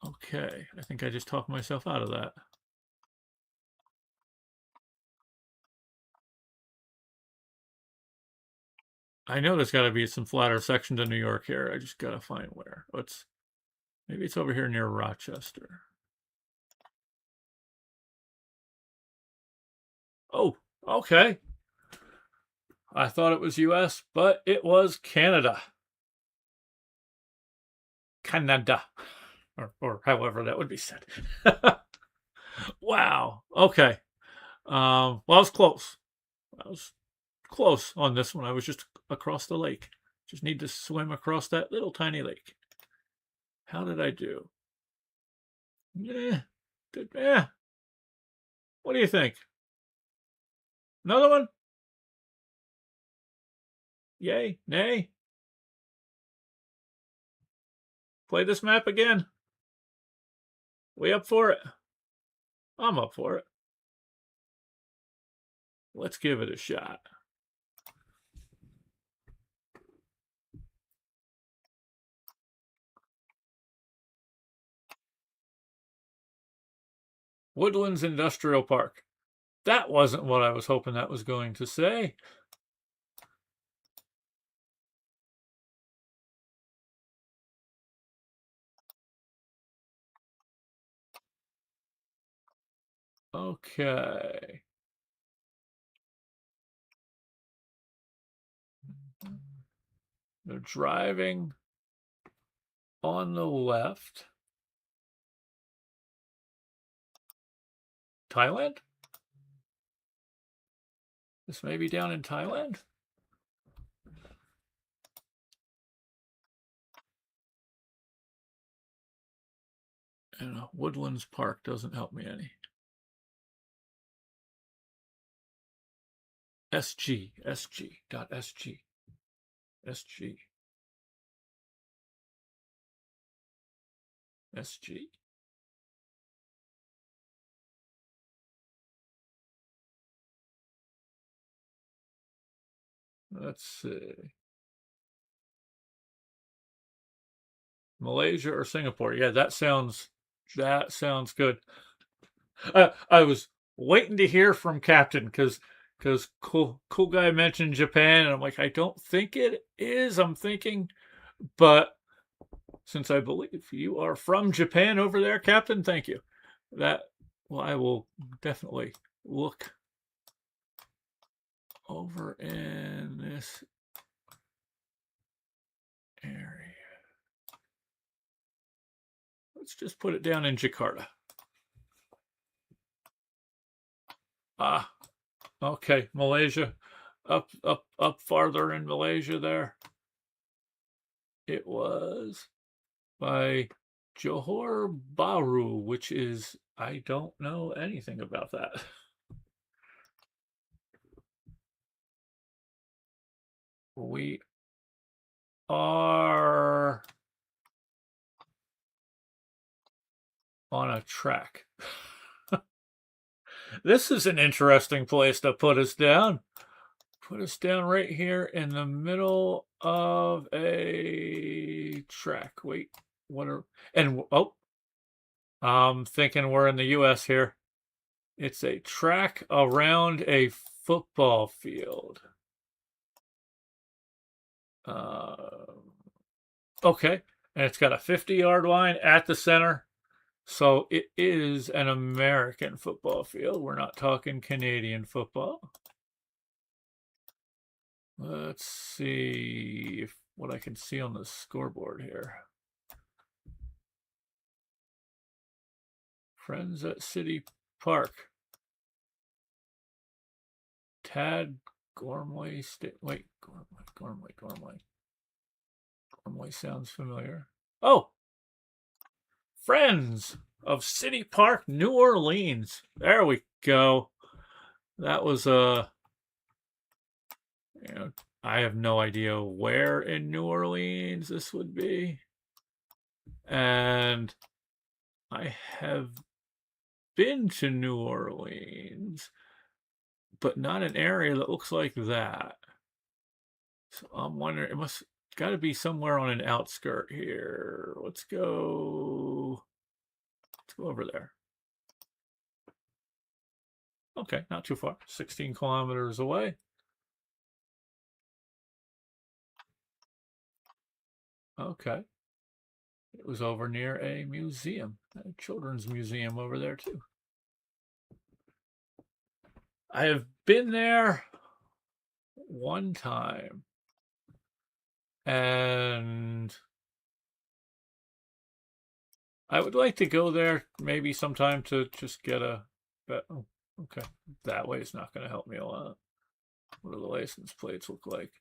Okay, I think I just talked myself out of that. I know there's got to be some flatter sections of New York here. I just got to find where. Maybe it's over here near Rochester. Oh, okay. I thought it was US, but it was Canada. Canada. Or however that would be said. Wow. Okay. Well, I was close. I was close on this one. I was just across the lake. Just need to swim across that little tiny lake. How did I do? Yeah. What do you think? Another one? Yay? Nay? Play this map again? We up for it? I'm up for it. Let's give it a shot. Woodlands Industrial Park. That wasn't what I was hoping that was going to say. Okay. They're driving on the left. Thailand? This may be down in Thailand? And Woodlands Park doesn't help me any. SG, SG.SG. SG. SG. Let's see. Malaysia or Singapore? Yeah, that sounds good. I was waiting to hear from Captain because cool guy mentioned Japan, and I'm like, I don't think it is. I'm thinking, but since I believe you are from Japan over there, Captain, thank you. I will definitely look over in this area. Let's just put it down in Jakarta. Ah, okay, Malaysia. Up farther in Malaysia there. It was by Johor Bahru, which is, I don't know anything about that. We are on a track. This is an interesting place to put us down. Put us down right here in the middle of a track. Wait, what are, and oh, I'm thinking we're in the US here. It's a track around a football field. Okay, and it's got a 50-yard line at the center. So it is an American football field. We're not talking Canadian football. Let's see if what I can see on the scoreboard here. Friends at City Park. Tad Gormley. Wait, Gormley. Gormley sounds familiar. Oh, Friends of City Park, New Orleans. There we go. That was you know, I have no idea where in New Orleans this would be. And I have been to New Orleans, but not an area that looks like that. So I'm wondering, it must got to be somewhere on an outskirt here. Let's go over there. Okay, not too far. 16 kilometers away. Okay. It was over near a museum, a children's museum over there too. I have been there one time, and I would like to go there maybe sometime to just get a. Oh, okay, that way it's not going to help me a lot. What do the license plates look like?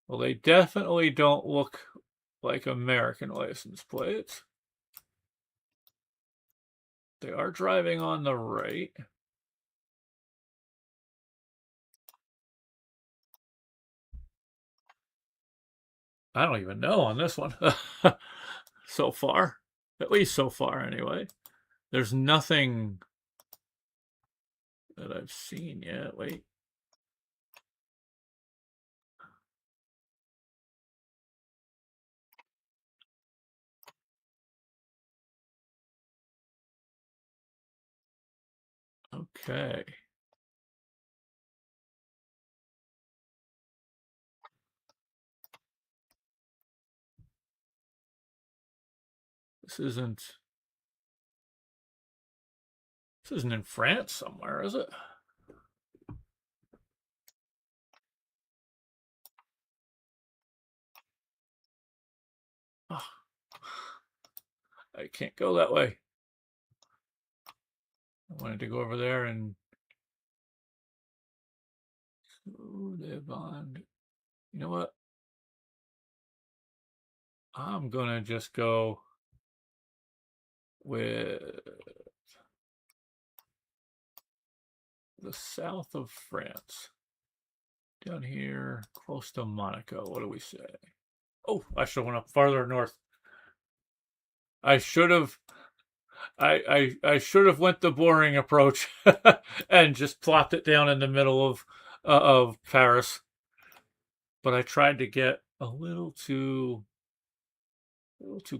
Well, they definitely don't look like American license plates. They are driving on the right. I don't even know on this one. So far. At least so far, anyway. There's nothing that I've seen yet. Wait. Okay. This isn't in France somewhere, is it? Oh, I can't go that way. I wanted to go over there and you know what? I'm gonna just go with the south of France. Down here, close to Monaco. What do we say? Oh, I should have went up farther north. I should have I should have went the boring approach and just plopped it down in the middle of Paris. But I tried to get a little too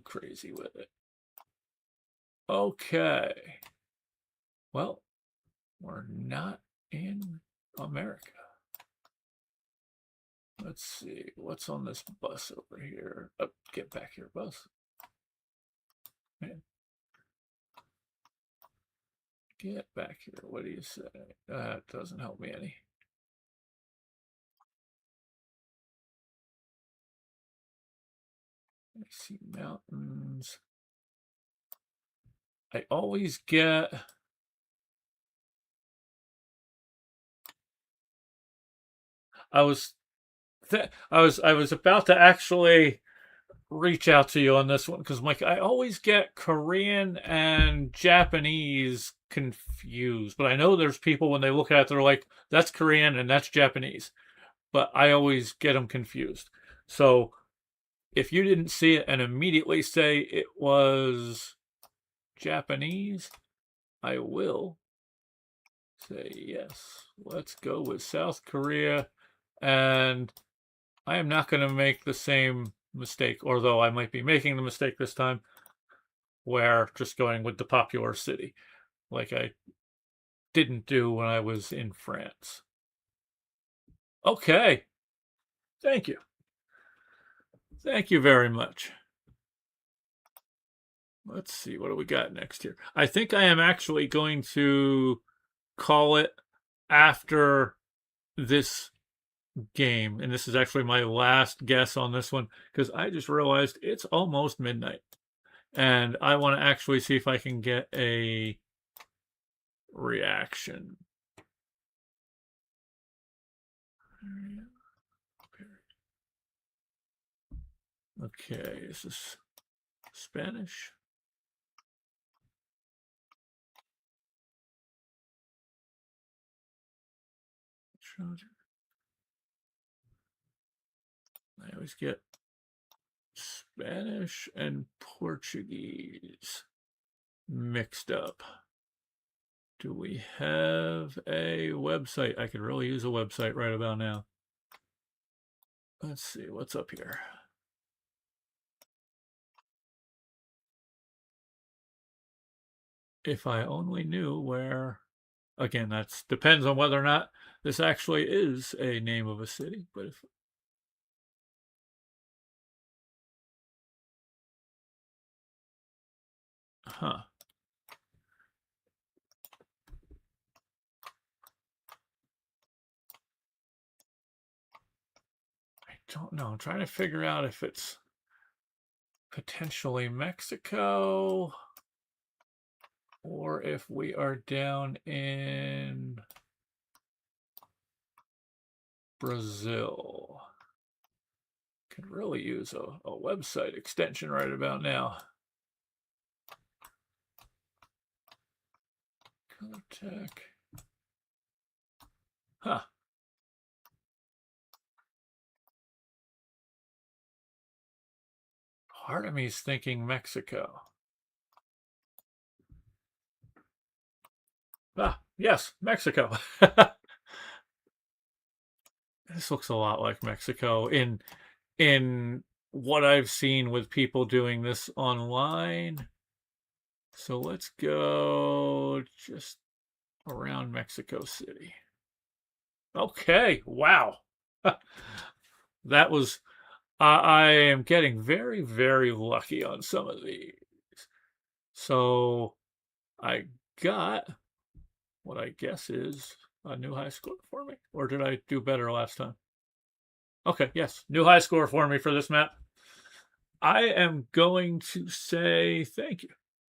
crazy with it. Okay. Well, we're not in America. Let's see what's on this bus over here. Oh, get back here, bus. Man. Get back here. What do you say? That doesn't help me any. I see mountains. I always get I was about to actually reach out to you on this one because Mike, I always get Korean and Japanese confused. But I know there's people when they look at it, they're like, that's Korean and that's Japanese. But I always get them confused. So if you didn't see it and immediately say it was Japanese, I will say yes. Let's go with South Korea. And I am not going to make the same mistake, although I might be making the mistake this time, where just going with the popular city, like I didn't do when I was in France. Okay. Thank you. Thank you very much. Let's see, what do we got next here? I think I am actually going to call it after this game, and this is actually my last guess on this one because I just realized it's almost midnight. And I want to actually see if I can get a reaction. Okay, this is Spanish. I always get Spanish and Portuguese mixed up. Do we have a website? I could really use a website right about now. Let's see, what's up here? If I only knew where, again, that depends on whether or not this actually is a name of a city, but if, huh. I don't know. I'm trying to figure out if it's potentially Mexico or if we are down in Brazil. Could really use a website extension right about now. Color tech. Huh. Part of me is thinking Mexico. Ah, yes, Mexico. This looks a lot like Mexico in what I've seen with people doing this online. So let's go just around Mexico City. Okay, wow. That was, I am getting very, very lucky on some of these. So I got what I guess is a new high score for me. Or did I do better last time? Okay, yes, new high score for me for this map. I am going to say thank you.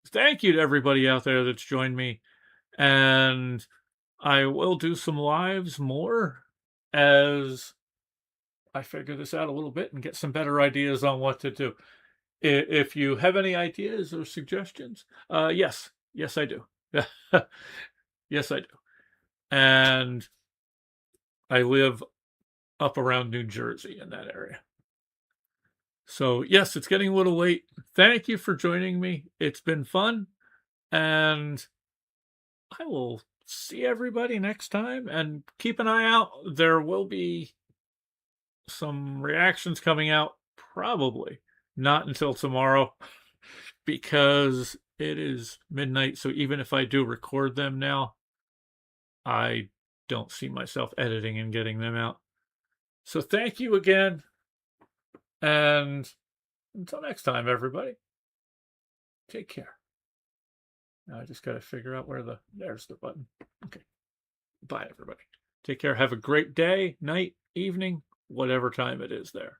Thank you to everybody out there that's joined me. And I will do some lives more as I figure this out a little bit and get some better ideas on what to do. If you have any ideas or suggestions, yes, I do. Yes, I do. And I live up around New Jersey in that area. So, yes, it's getting a little late. Thank you for joining me. It's been fun. And I will see everybody next time. And keep an eye out. There will be some reactions coming out, probably not until tomorrow because it is midnight. So even if I do record them now, I don't see myself editing and getting them out. So thank you again. And until next time, everybody, take care. Now I just got to figure out where there's the button. Okay. Bye, everybody. Take care. Have a great day, night, evening, whatever time it is there.